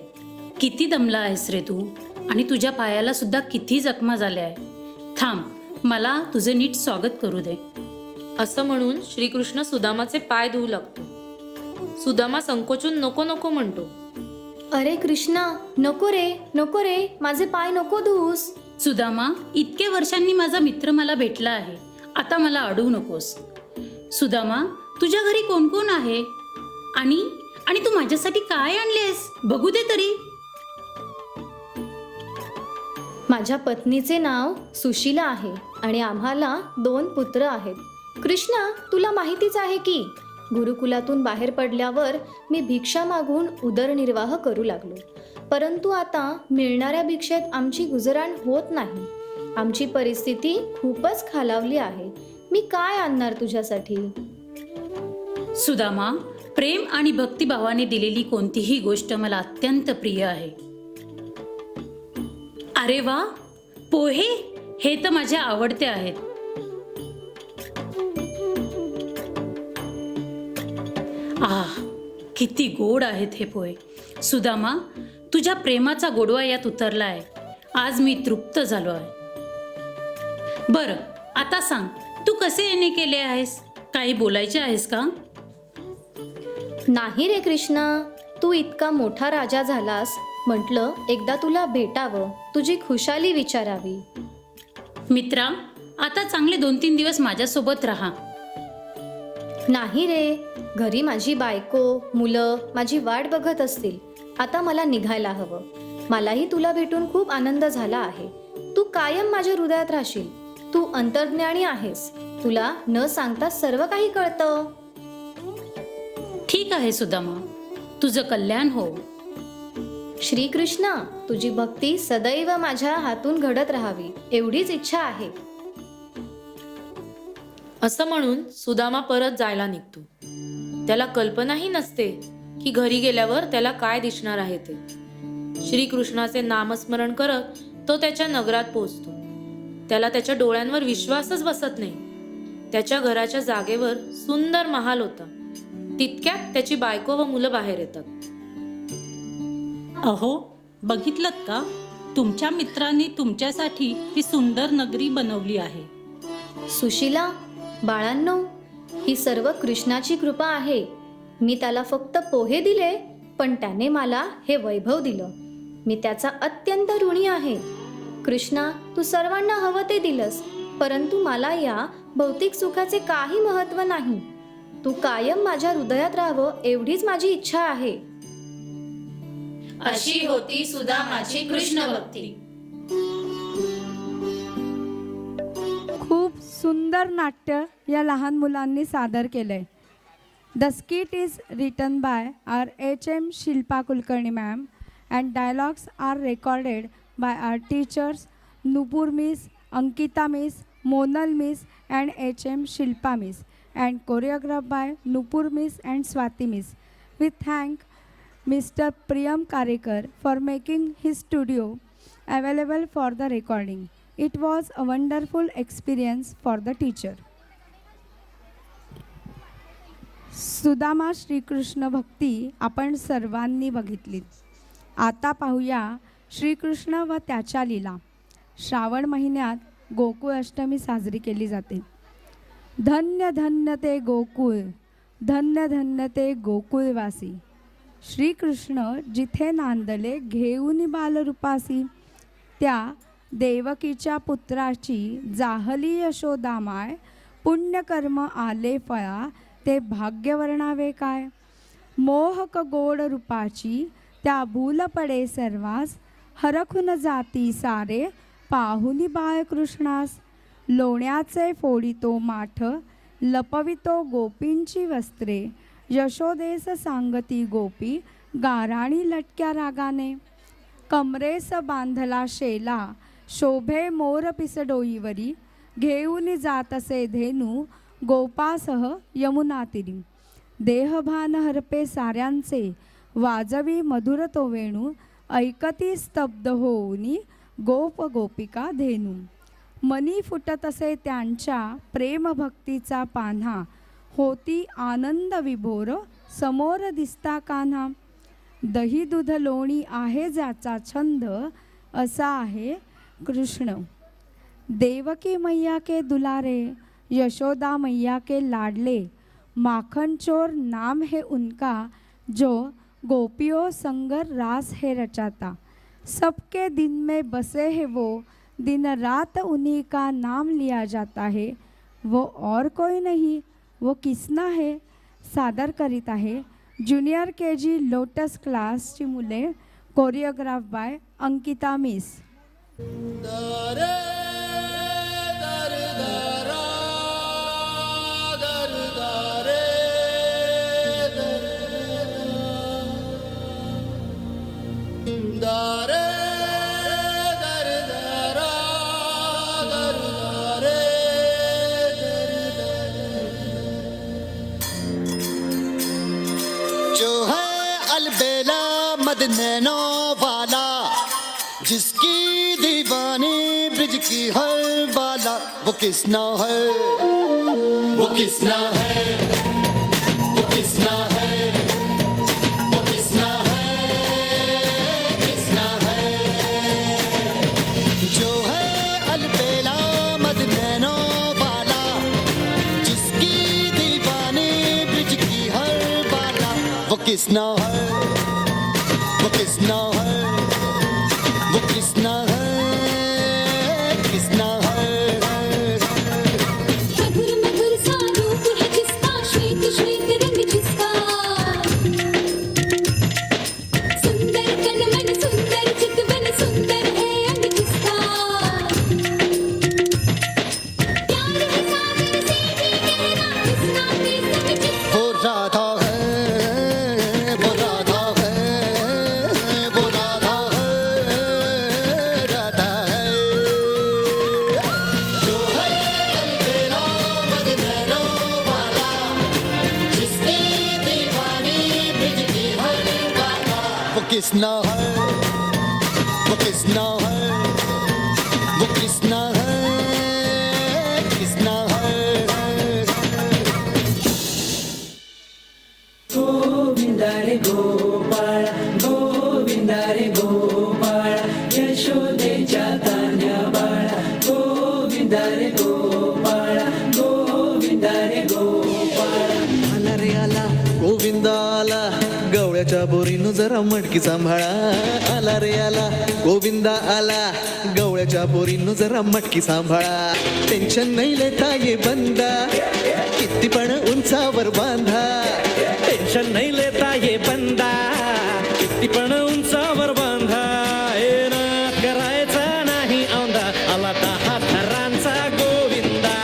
किती दमला आहेस रे तू, आणि तुझ्या पायाला सुद्धा किती जखमा झाल्या आहे. थांब, मला तुझे नीट स्वागत करू दे. असं म्हणून श्रीकृष्ण सुदामाचे पाय धुवू लागतो. सुदामा संकोचून नको नको म्हणतो. अरे कृष्णा, नको रे, नको रे, माझे पाय नको धुऊस. सुदामा, इतक्या वर्षांनी माझा मित्र मला भेटला आहे. आता मला अडवू नकोस. सुदामा, तुझ्या घरी कोण कोण आहे? आणि तू माझ्यासाठी काय आणलेस? बघू दे तरी. माझ्या पत्नीचे नाव सुशीला आहे आणि आम्हाला 2 पुत्र आहेत. कृष्णा, तुला माहितीच आहे की गुरुकुलातून बाहेर पडल्यावर मी भिक्षा मागून उदरनिर्वाह करू लागलो. परंतु आता मिळणाऱ्या भिक्षेत आमची गुजराण होत नाही. आमची परिस्थिती खूपच खालावली आहे. मी काय आणणार तुझ्यासाठी? सुदामा, प्रेम आणि भक्तिभावाने दिलेली कोणतीही गोष्ट मला अत्यंत प्रिय आहे. अरे वा, पोहे! हे तर माझे आवडते आहेत. आह, किती गोड आहेत हे पोहे. सुदामा, तुझ्या प्रेमाचा गोडवा यात उतरला आहे. आज मी तृप्त झालो आहे. बरं, आता सांग, तू कसे येणे केले आहेस? काही बोलायचे आहेस का? नाही रे कृष्णा, तू इतका मोठा राजा झालास, म्हटलं एकदा तुला भेटावं, तुझी खुशाली विचारावी. मित्रा, आता चांगले 2-3 दिवस माझ्यासोबत राहा. नाही रे, घरी माझी बायको, मुलं माझी वाट बघत असतील. आता मला निघायला हवं. मलाही तुला भेटून खूप आनंद झाला आहे. तू कायम माझ्या हृदयात राहशील. तू अंतर्ज्ञानी आहेस. तुला न सांगता सर्व काही कळतं. ठीक आहे सुदामा, तुझं कल्याण हो. श्रीकृष्णा, तुझी भक्ती सदैव माझ्या हातून घडत राहावी एवढीच इच्छा आहे. असं म्हणून सुदामा परत जायला निघतो. त्याला कल्पनाही नसते की घरी गेल्यावर त्याला काय दिसणार आहे ते. श्रीकृष्णाचे नामस्मरण करत तो त्याच्या नगरात पोहोचतो. त्याला त्याच्या डोळ्यांवर विश्वासच बसत नाही. त्याच्या घराच्या जागेवर सुंदर महाल होता. तितक्यात त्याची बायको व मुलं बाहेर येतात. अहो, बघितलं का? तुमच्या मित्रांनी तुमच्यासाठी ही सुंदर नगरी बनवली आहे. सुशीला, बाळांनो, ही सर्व कृष्णाची कृपा आहे. मी त्याला फक्त पोहे दिले, पण त्याने मला हे वैभव दिलं. मी त्याचा अत्यंत ऋणी आहे. कृष्णा, तू सर्वांना हवं ते दिलंस, परंतु मला या भौतिक सुखाचे काही महत्त्व नाही. तू कायम माझ्या हृदयात राहावं एवढीच माझी इच्छा आहे. अशी होती सुदामाची कृष्ण भक्ती. खूप सुंदर नाट्य या लहान मुलांनी सादर केलंय. The skit is written by our HM Shilpa Kulkarni ma'am and dialogues are recorded by our teachers Nupur miss, Ankita miss, Monal miss and HM Shilpa miss and choreographed by Nupur Miss and Swati Miss. We thank Mr. Priyam Karekar for making his studio available for the recording. It was a wonderful experience for the teacher. Sudama Shrikrishna भक्ती आपण सर्वांनी बघितली. आता पाहूया श्रीकृष्ण व त्याच्या लीला. श्रावण महिन्यात गोकुळ अष्टमी साजरी केली जाते. धन्य धन्य ते गोकुळ, धन्य धन्य ते गोकुळवासी. श्रीकृष्ण जिथे नांदले घेऊन बालरूपासी. त्या देवकीच्या पुत्राची जाहली यशोदामाय. पुण्यकर्म आले फळा ते भाग्य वर्णावे काय. मोहक गोड रूपाची त्या भूल पडे सर्वास. हरखून जाती सारे पाहुनी बाळकृष्णास. लोण्याचे फोडितो माठ लपवितो गोपींची वस्त्रे. यशोदेस सांगती गोपी गाराणी लटक्या रागाने. कमरेस बांधला शेला शोभे मोर पिसडोईवरी. घेऊन जातसे धेनू गोपासह यमुना तीरी. देहभान हरपे साऱ्यांचे वाजवी मधुर तो वेणू. ऐकती स्तब्ध होऊनी गोप गोपिका धेनू. मनी फुटत असे त्यांच्या प्रेमभक्तीचा पान्हा. होती आनंद विभोर समोर दिसता कान्हा. दही दूध लोणी आहे ज्याचा छंद असा आहे कृष्ण. देवकी मैया के दुलारे यशोदा मैया के लाडले. माखन चोर नाम है उनका जो गोपियों संगर रास है रचाता. सबके दिन में बसे है वो दिन रात उन्हीं का नाम लिया जाता है. वो और कोई नहीं वो किसना है. सादर करीत आहे ज्युनियर KG लोटस क्लासची मुले. Choreograph by Ankita miss. दरे दर दरा दर दरे दर दरे दर दरा दर दरे जो है अलबेला मदनैनो वाला. जिसकी दीवानी ब्रिज की हर बाला. वो किसना है, वो किसना है, वो किसना है, वो किसना है, किसना है. जो है अलबेला मदनैनो वाला. जिसकी दीवानी ब्रिज की हर बाला. वो किसना है, वो किसना है, वो कृष्णा है, कृष्णा है. मधुर मधुर सा रूप है जिसका. श्वेत श्वेत रंग जिसका. सुंदर तन मन सुंदर चितवन सुंदर है अंग जिसका. प्यार है सागर से भी गहरा जिसका भी संग जिसका. वो राधा है, वो राधा है, वो राधा है, राधा है. जो है अलबेला मदनैनो वाला. जिसकी दीवानी ब्रिज की हर बाला. वो किसना है, वो किसना है, वो कृष्णा है, कृष्णा है. गोविंदा रे गोपाळ गोविंदा रे गोपाळ यशोदेच्या तान्या बाळा. गोविंदा रे गोपाळ गोविंदा रे गोपाळ. आला रे आला गोविंदा आला. गवळ्याच्या बोरीनं जरा मटकी सांभाळा. आला रे आला गोविंदा आला. गवळ्याच्या बोरीनं जरा मटकी सांभाळा. टेन्शन नाही लेता ये बंदा. किती पण उंचावर बांधा. टेन्शन नाही लेता ये बंदा. किती पण उंचावर बांधा. हे ना करायचा नाही औंधा. आला 10 थरांचा गोविंदा.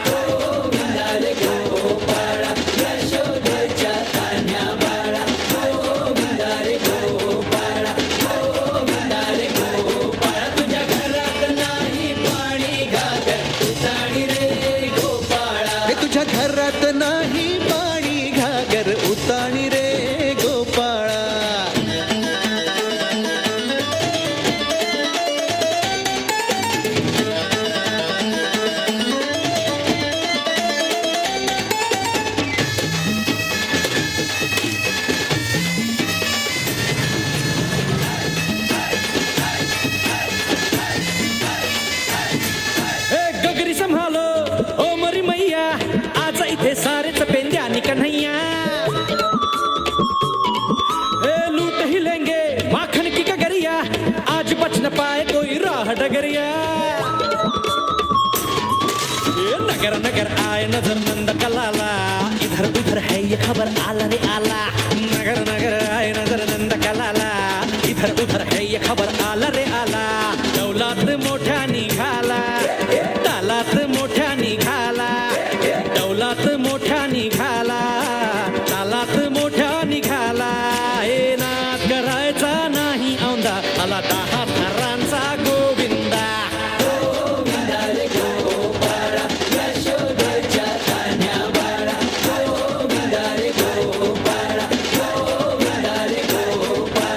गोविंदा रे गोपाळ यशोदेच्या तान्या बाळा. गोविंदा रे गोपाळ गोविंदा रे गोपाळ. तुझ्या घरात नाही पाणी घागर उताणी रे गोपाळा. हे तुझ्या घरात नाही पाणी घागर उताणी रे गोपाळा. नगरिया ये नगर नगर आए नजर नंद कलाला इधर उधर है ये खबर आला रे आला नगर नगर आए नजर नंद कलाला इधर उधर है ये खबर आला रे आला दौलात मोठ्या निघाला तालात मोठ्या निघाला दौलात मोठ्या निघाला तालात मोठ्या निघाला हे नाद करायचा नाही औंदा आला 10 थरांचा गोविंदा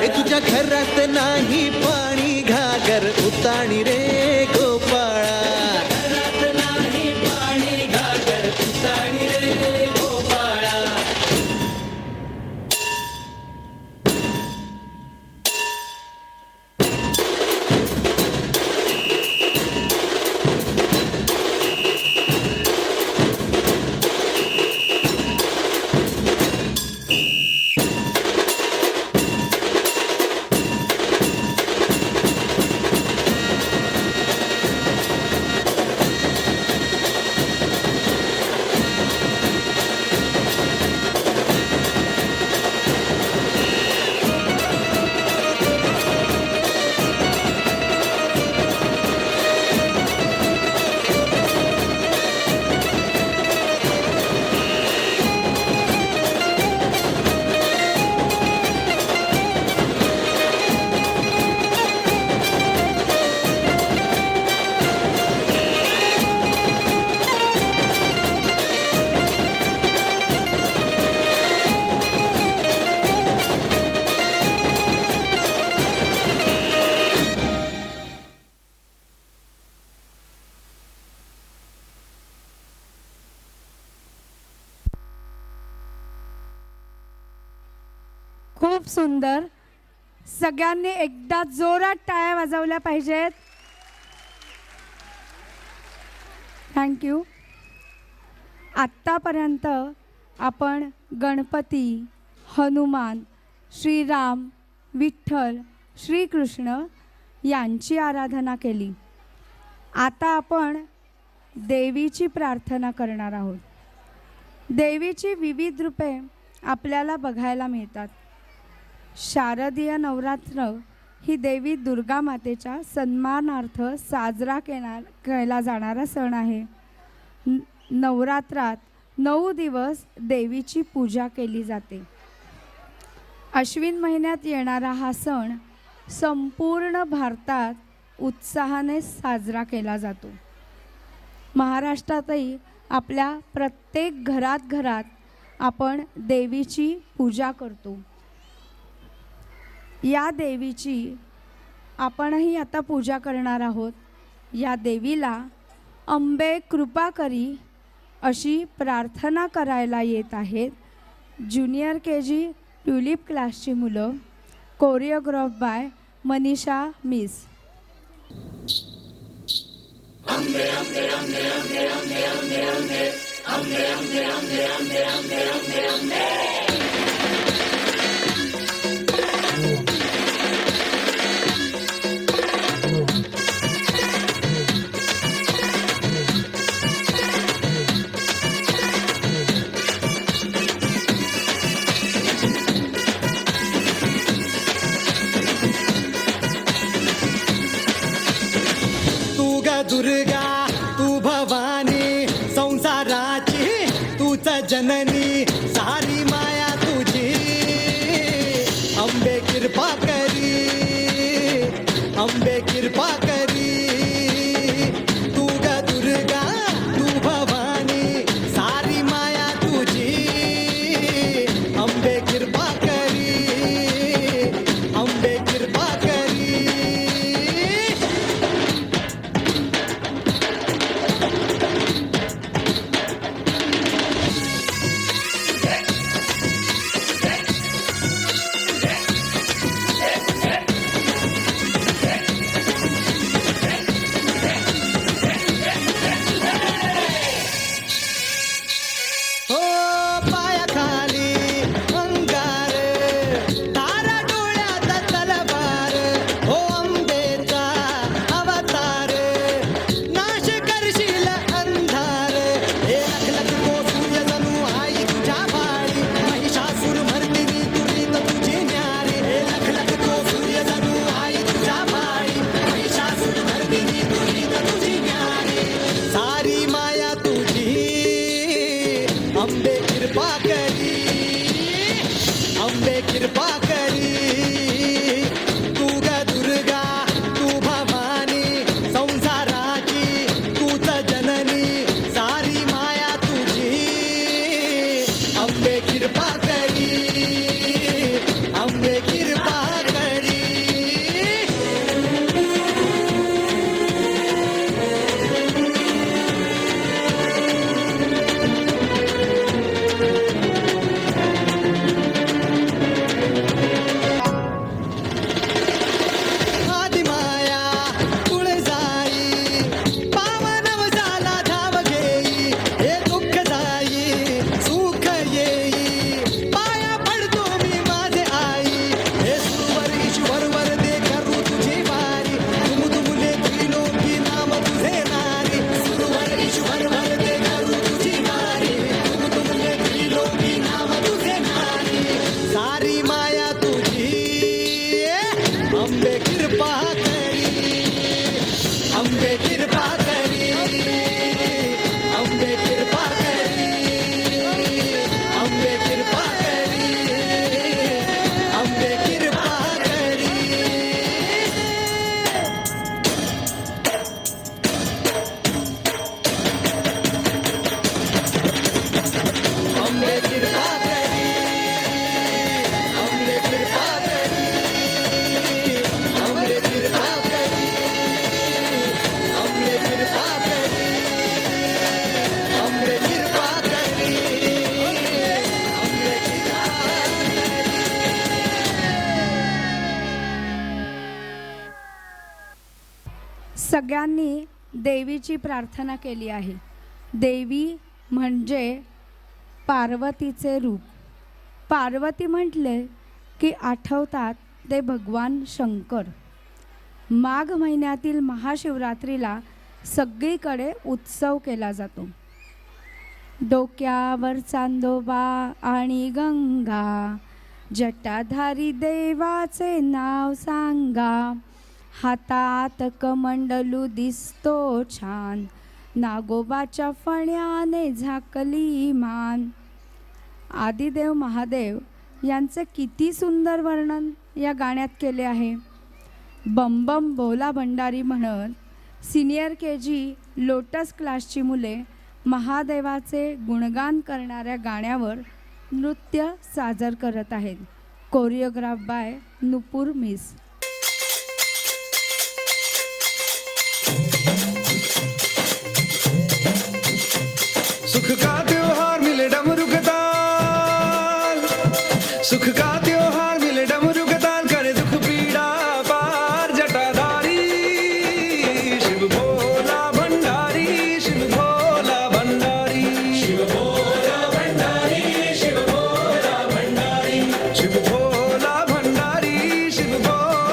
ए तुझ्या घरात नाही पाणी घागर उताणी रे गोपाळा घरात नाही पाणी घागर उताणी रे गोपाळा खूप सुंदर. सगळ्यांनी एकदा जोरात टाळ्या वाजवल्या पाहिजेत. थँक्यू. आत्तापर्यंत आपण गणपती, हनुमान, श्रीराम, विठ्ठल, श्रीकृष्ण यांची आराधना केली. आता आपण देवीची प्रार्थना करणार आहोत. देवीची विविध रूपे आपल्याला बघायला मिळतात. शारदीय नवरात्र ही देवी दुर्गा मातेच्या सन्मानार्थ साजरा केला जाणारा सण आहे. नवरात्रात 9 दिवस देवीची पूजा केली जाते. अश्विन महिन्यात येणारा हा सण संपूर्ण भारतात उत्साहाने साजरा केला जातो. महाराष्ट्रातही आपल्या प्रत्येक घरात आपण देवीची पूजा करतो. या देवीची आपणही आता पूजा करणार आहोत. या देवीला अंबे कृपा करी अशी प्रार्थना करायला येत आहेत ज्युनियर KG ट्युलिप क्लासची मुलं. Choreograph by Manisha miss. तू ग दुर्गा तू भवानी संसाराची तूच जननी सारी माया तुझी अंबे कृपा करी अंबे कृपा करी तू ग दुर्गा तू भवानी सारी माया तुझी अंबे कृपा करी अंबे कृपा करी कृपा करी तू ग दुर्गा तू भवानी संसाराची तूच जननी सारी माया तुझी अंबे कृपा करी अंबे कृपा करी आदिमाया तुळजाई पावनव झाला धाव घेई हे दुःख जाई सुख येई पाया पडतो मी माझे आई हे सुवर ईश्वर वर दे करू तुझी वारी तुमुले त्रिलोकी नाम तुझे नारी सुवर ईश्वर वर दे करू तुझी वारी तुमुले त्रिलोकी नाम तुझे नारी सारी माया तुझी अंबे कृपा करी अंबे कृपा करी अंबे कृपा करी अंबे कृपा करी अंबे कृपा करी अंबे कृपा करी अंबे कृपा करी अंबे कृपा करी अंबे कृपा करी अंबे कृपा करी अंबे सगळ्यांनी देवीची प्रार्थना केली आहे. देवी म्हणजे पार्वतीचे रूप. पार्वती म्हटले की आठवतात ते भगवान शंकर. माघ महिन्यातील महाशिवरात्रीला सगळीकडे उत्सव केला जातो. डोक्यावर चांदोबा आणि गंगा जटाधारी देवाचे नाव सांगा. हातात कमंडलू दिसतो छान नागोबाच्या फण्याने झाकली मान. आदिदेव महादेव यांचे किती सुंदर वर्णन या गाण्यात केले आहे. बम बम बोला भंडारी म्हणत सिनियर KG लोटस क्लासची मुले महादेवाचे गुणगान करणाऱ्या गाण्यावर नृत्य सादर करत आहेत. Choreograph by Nupur miss. सुख का त्योहार मिले डमरू के ताल सुख का त्योहार मिले डमरू के ताल करे दुख पीड़ा पार जटाधारी शिव भोला भंडारी शिव भोला भंडारी शिव भोला भंडारी शिव भोला भंडारी शिव भोला भंडारी शिव भोला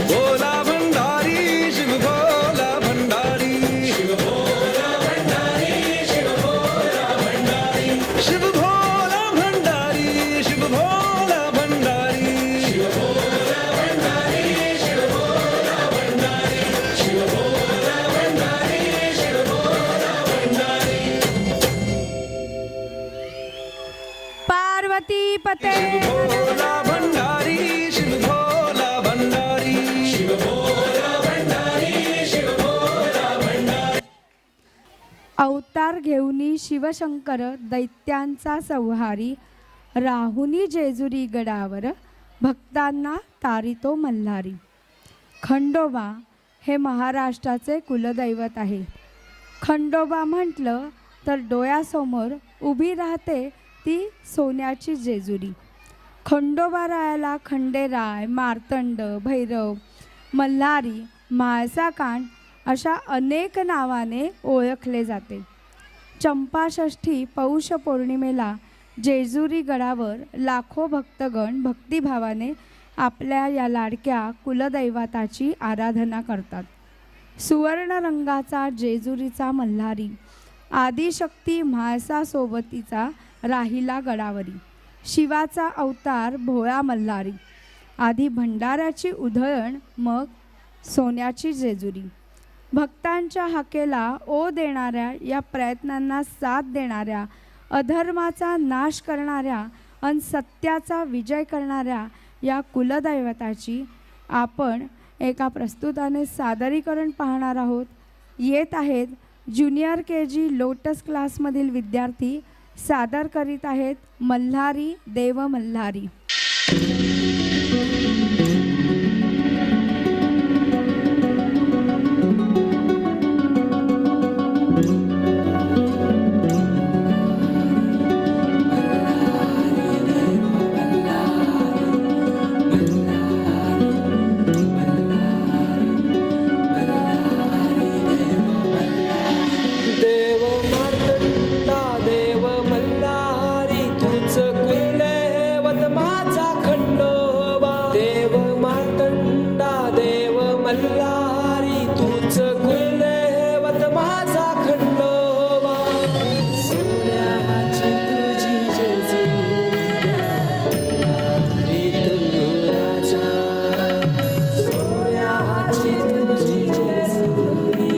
भोला भंडारी शिव भोला भंडारी शिव भोला भंडारी शिव भोला भंडारी शिव भोला भंडारी शिव भोला भंडारी शिव भोला भंडारी शिव भोला भंडारी शिव भोला भंडारी शिव भोला भंडारी पार्वती पते भोला भंडारी शिव भोला भंडारी शिव भोला भंडारी शिव भोला भंडारी अवतार घेऊनी शिवशंकर दैत्यांचा संहारी राहुनी जेजुरी गडावर भक्तांना तारितो मल्हारी. खंडोबा हे महाराष्ट्राचे कुलदैवत आहे. खंडोबा म्हटलं तर डोळ्यासमोर उभी राहते ती सोन्याची जेजुरी. खंडोबारायाला खंडेराय, मार्तंड, भैरव, मल्हारी, म्हाळसाकांड अशा अनेक नावाने ओळखले जाते. चंपाषष्ठी पौष पौर्णिमेला जेजुरी गडावर लाखो भक्तगण भक्तिभावाने आपल्या या लाडक्या कुलदैवताची आराधना करतात. सुवर्ण रंगाचा जेजुरीचा मल्हारी आदिशक्ती म्हाळसासोबतीचा राहिला गडावरी. शिवाचा अवतार भोळा मल्हारी. आधी भंडाऱ्याची उधळण, मग सोन्याची जेजुरी. भक्तांच्या हाकेला ओ देणाऱ्या, या प्रयत्नांना साथ देणाऱ्या, अधर्माचा नाश करणाऱ्या आणि सत्याचा विजय करणाऱ्या या कुलदैवताची आपण एका प्रस्तुताने सादरीकरण पाहणार आहोत. येत आहेत ज्युनियर KG लोटस क्लासमधील विद्यार्थी. सादर करीत आहेत मल्हारी देव मल्हारी. देव मार्तंडा देव मल्हारी तुझ कुलदैवत माझा खंडोबा. देव मार्तंडा देव मल्हारी तुझ कुलदैवत माझा खंडोबा. सोन्याची तुझी जेजुरी तू राजा. सोन्याची तुझी जेजुरी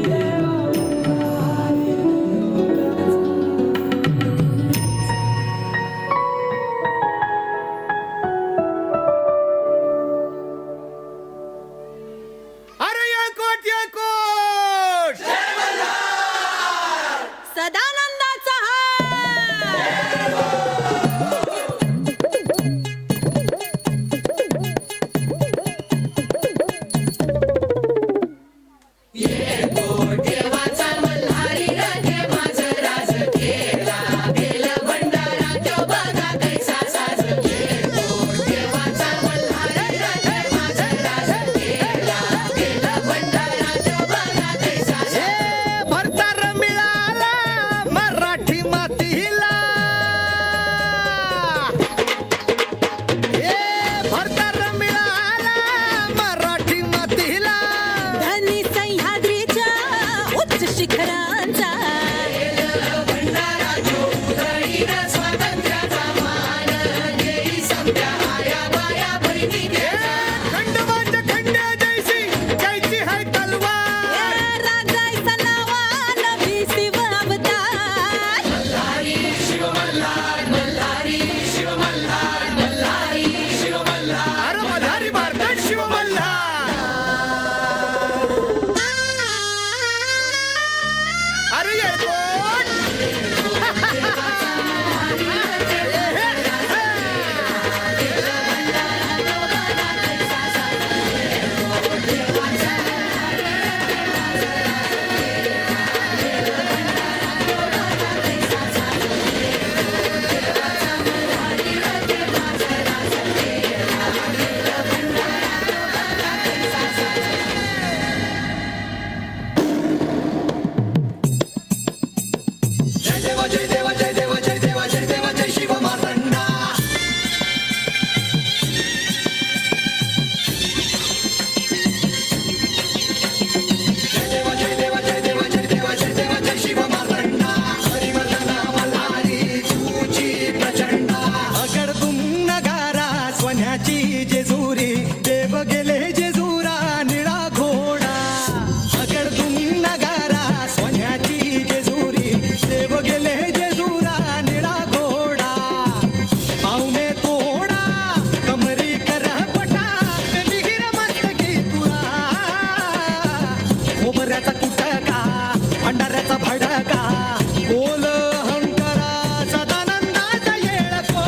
अरे येळकोट येळकोट सदानंदाचा भंडारा नवऱ्याचा तुटका भंडाऱ्याचा भडका बोल हंकरा सदानंदाचा येळको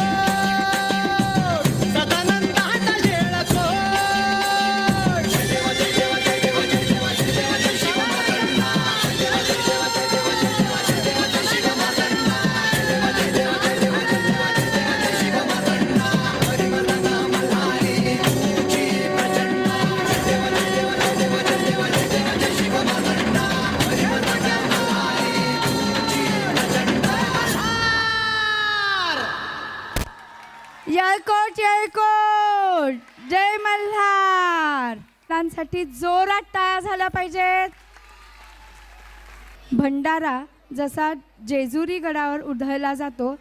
सदानंदाचा येळको जय देवा जय देवा जय देवा जय देवा जय देवा जय शिव मातंगा जय देवा जय देवा जय देवा जय देवा जय देवा जय शिव मातंगा जय देवा जय देवा जय देवा जय देवा जय देवा जय शिव मातंगा हरिमंदा मल्हारी तुझी प्रचंड जय देवा जय देवा जय देवा जय देवा जय देवा जय शिव मातंगा हरिमंदा मल्हारी तुझी प्रचंड येळकोट येळकोट जय मल्हार. त्यांसाठी जोरात टाळ्या झाल्या पाहिजेत. भंडारा जसा जेजुरी गडावर उधळला जातो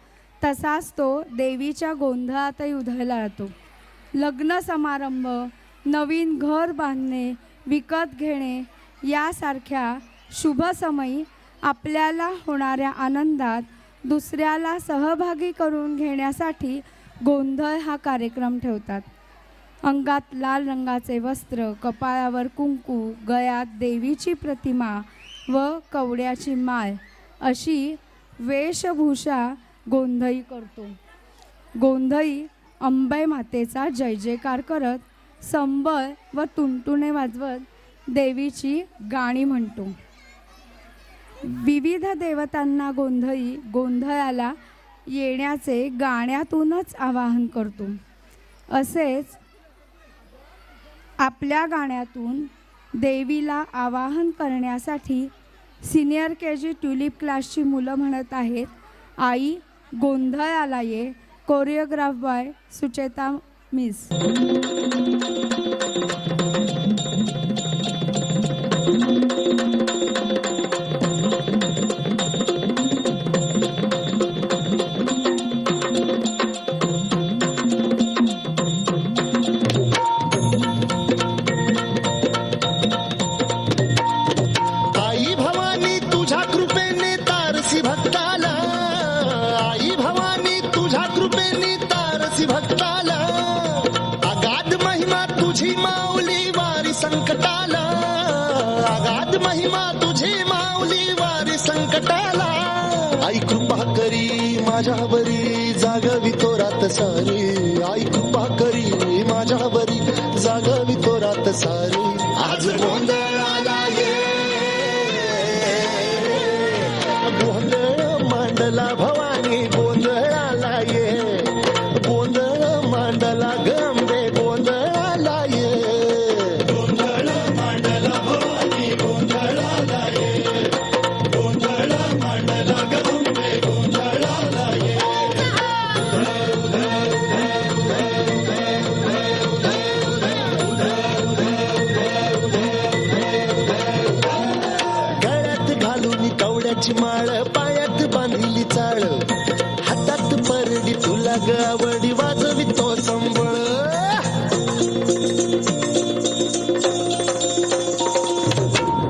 तसाच तो देवीच्या गोंधळातही उधळला जातो. लग्न समारंभ, नवीन घर बांधणे, विकत घेणे यासारख्या शुभ समयी आपल्याला होणाऱ्या आनंदात दुसऱ्याला सहभागी करून घेण्यासाठी गोंधळ हा कार्यक्रम ठेवतात. अंगात लाल रंगाचे वस्त्र, कपाळावर कुंकू, गळ्यात देवीची प्रतिमा व कवड्याची माळ अशी वेशभूषा गोंधळी करतो. गोंधळी अंबे मातेचा जय जयकार करत संबळ व तुणतुणे वाजवत देवीची गाणी म्हणतो. विविध देवतांना गोंधळी गोंधळाला येण्याचे गाण्यातूनच आवाहन करतो. असेच आपल्या गाण्यातून देवीला आवाहन करण्यासाठी सिनियर KG ट्युलिप क्लासची मुलं म्हणत आहेत, आई गोंधळाला ये. Choreograph by Sucheta miss. आई भवानी तुझ्या कृपेने तारसी भक्ताला आई भवानी तुझ्या कृपेने तारसी भक्ताला अगाध महिमा तुझी माऊली वारी संकटाला अगाध महिमा तुझी माऊली वारी संकटाला आई कृपा करी माझ्यावरी जागवी तो रात सारी आई कृपा करी माझ्यावरी जागवी तो रात सारी आज गोंधळाला ये गोंधळ मांडला भवानी गोंधळाला ये गोंधळ मांडला गंबे गोंधळाला ये गोंधळ मांडला भवानी गोंधळाला ये गोंधळ मांडला गंबे गोंधळाला ये गळ्यात घालून कवड्याची माळ पायात बांधिली चाळ हातात परडी तुला गावडी वाजवी तो संबळ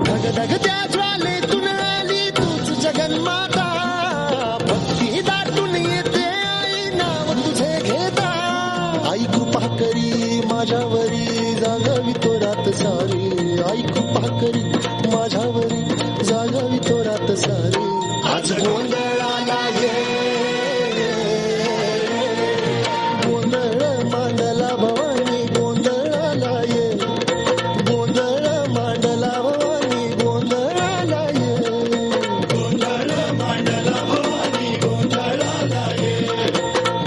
धग धग त्या ज्वालेतून आली तूच जगन्माता भक्ती दाटून येते आई नाव तुझे घेता आई कृपा करी माझ्यावरी जागवी तो रात सारी आई कृपा करी माझ्यावरी जागवी तो रात सारी आज गोंधळाला ये गोंधळ मांडला भवानी गोंधळाला ये गोंधळ मांडला भवानी गोंधळाला ये गोंधळ मांडला भवानी गोंधळाला ये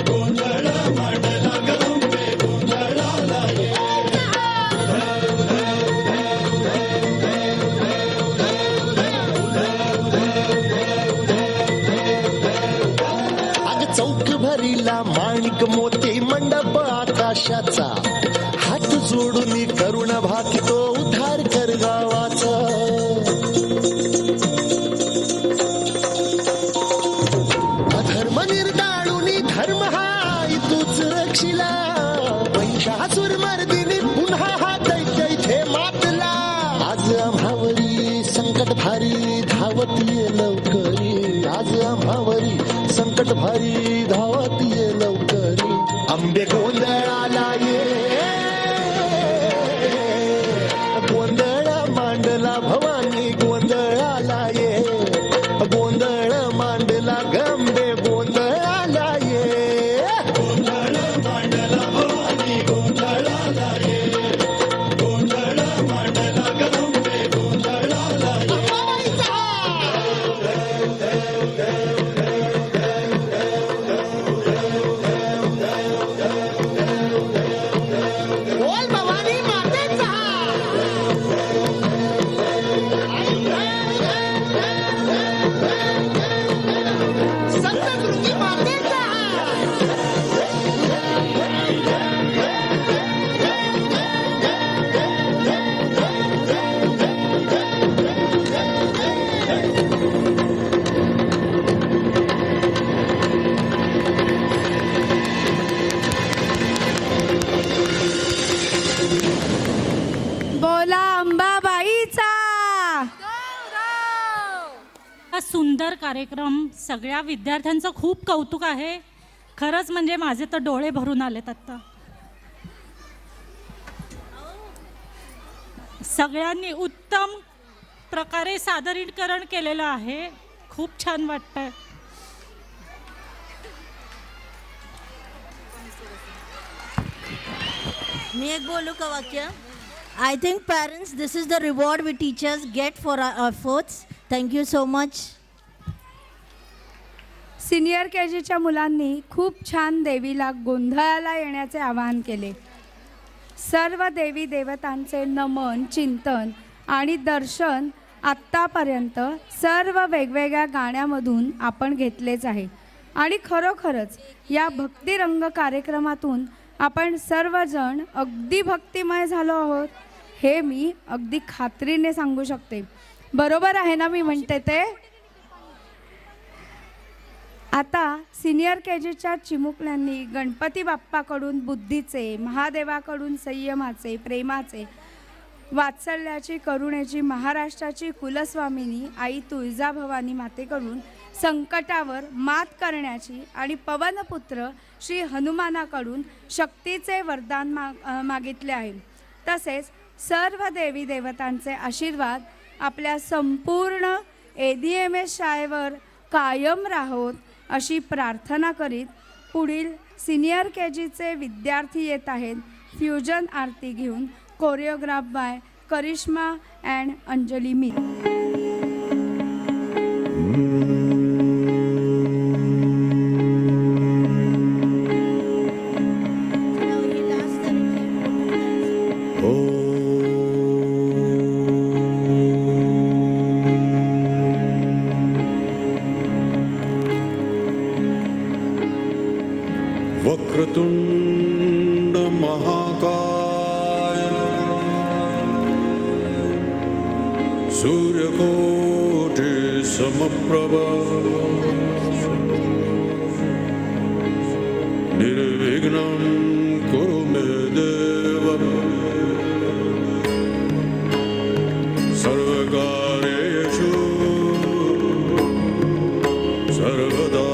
गोंधळ मांडला गंबे गोंधळाला ये अग चौक भरीला माणिक मोती मंडप आकाशाचा हात जोडून करुण भाकितो उद्धार कर गावाचा अधर्म निर्दाळून धर्म हाय तूच रक्षिला महिषासुर मर्दिनी पुन्हा हा दैत्य इथे मातला आज आम्हावरी संकट भारी धावत ये लवकरी आज आम्हावरी संकट भारी धावत ये लवकरी आंबे गोंधळाला ये गोंधळ मांडला भवानी इतका सुंदर कार्यक्रम, सगळ्या विद्यार्थ्यांचं खूप कौतुक आहे. खरंच म्हणजे माझे तर डोळे भरून आलेत आत्ता. सगळ्यांनी उत्तम प्रकारे सादरीकरण केलेलं आहे. खूप छान वाटतंय. मी एक बोलू का वाक्य? I think parents, this is the reward we teachers get for our efforts. Thank you so much. Senior K जीच्या मुलांनी खूप छान देवीला गोंधळाला येण्याचे आवाहन केले. सर्व देवी देवतांचे नमन, चिंतन आणि दर्शन आत्तापर्यंत सर्व वेगवेगळ्या गाण्यामधून आपण घेतलेच आहे. आणि खरोखरच या भक्तिरंग कार्यक्रमातून आपण सर्वजण अगदी भक्तिमय झालो आहोत, हे मी अगदी खात्रीने सांगू शकते. बरोबर आहे ना मी म्हणते ते? आता सिनियर के जीच्या चिमुकल्यांनी गणपती बाप्पाकडून बुद्धीचे, महादेवाकडून संयमाचे, प्रेमाचे, वात्सल्याची, करुणेची, महाराष्ट्राची कुलस्वामिनी आई तुळजाभवानी मातेकडून संकटावर मात करण्याची आणि पवनपुत्र श्री हनुमानाकडून शक्तीचे वरदान मागितले आहे. तसेच सर्व देवी देवतांचे आशीर्वाद आपल्या संपूर्ण ADMS शाळेवर कायम राहोत अशी प्रार्थना करीत पुढील सिनियर के जीचे विद्यार्थी येत आहेत. फ्युजन आरती घेऊन choreograph by Karishma and Anjali मिल. वक्रतुंड महाकाय सूर्यकोटि समप्रभ निर्विघ्नं कुरु मे देव सर्वकार्येषु सर्वदा.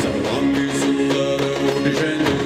सर्वांगी सुंदर ओटी शेंदूर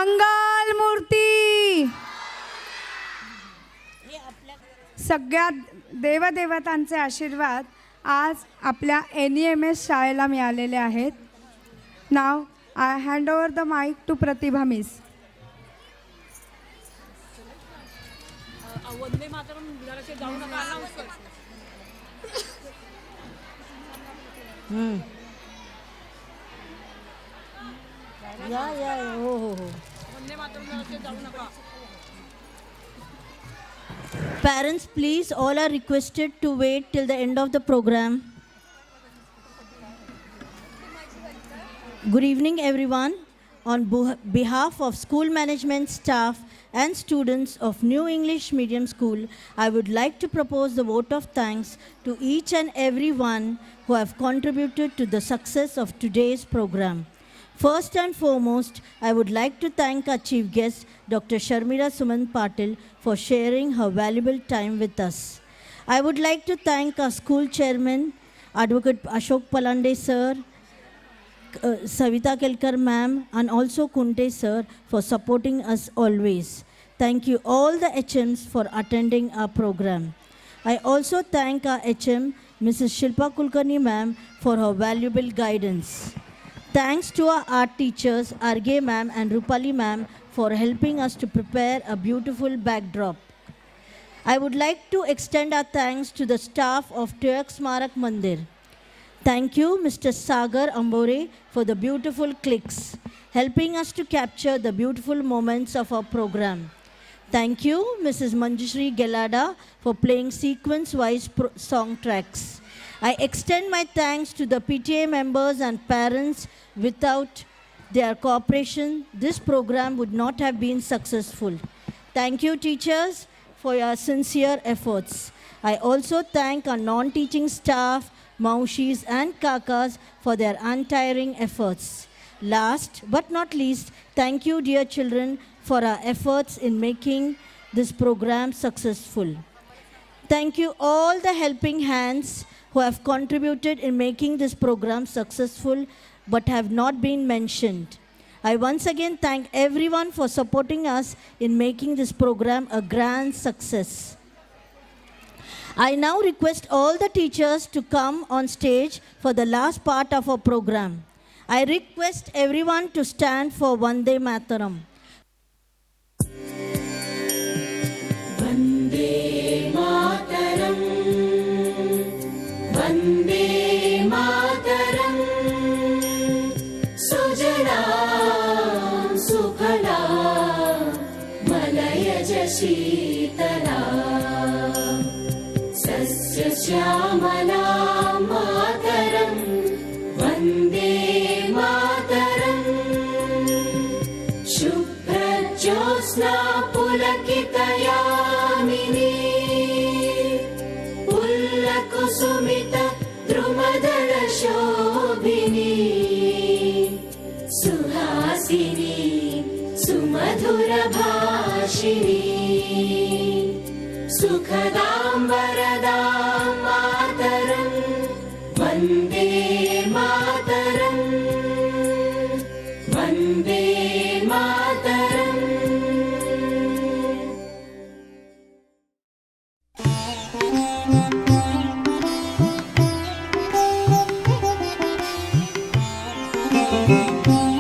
मंगल मूर्ती. सगळ्या देवदेवतांचे आशीर्वाद आज आपल्या NEMS शाळेला मिळालेले आहेत. नाव I hand over the mic to Pratibha miss. हो. Parents, please, all are requested to wait till the end of the program. Good evening, everyone. On behalf of school management staff and students of New English Medium School, I would like to propose the vote of thanks to each and every one who have contributed to the success of today's program. First and foremost, I would like to thank our chief guest, Dr. Sharmila Sumant Patil, for sharing her valuable time with us. I would like to thank our school chairman, Advocate Ashok Palande sir, Savita Kelkar ma'am, and also Kunte sir for supporting us always. Thank you all the HMs for attending our program. I also thank our HM, Mrs. Shilpa Kulkarni ma'am, for her valuable guidance. Thanks to our art teachers, Arge ma'am and Rupali ma'am, for helping us to prepare a beautiful backdrop. I would like to extend our thanks to the staff of Tiyak Smarak Mandir. Thank you, Mr. Sagar Ambore, for the beautiful clicks, helping us to capture the beautiful moments of our program. Thank you, Mrs. Manjushri Gelada, for playing sequence-wise song tracks. I extend my thanks to the PTA members and parents. Without their cooperation, this program would not have been successful. Thank you, teachers, for your sincere efforts. I also thank our non-teaching staff, Maushis and Kakas, for their untiring efforts. Last but not least, thank you, dear children, for our efforts in making this program successful. Thank you all the helping hands who have contributed in making this program successful but have not been mentioned. I once again thank everyone for supporting us in making this program a grand success. I now request all the teachers to come on stage for the last part of our program. I request everyone to stand for Vande Mataram. Vande Mataram, Vande Mataram, Sujalam Sukhalam Malayaj Sheetalam Sasya Shyamalam Mataram, Vande Mataram, Shubhra Jyosna Pulakitayamini, Pullakusumita Drumadala Shobhini, Suhasini Sumadhura Bhashini, Sukhadam Varadam Mataram, Vande Mataram, Vande Mataram. Thank you.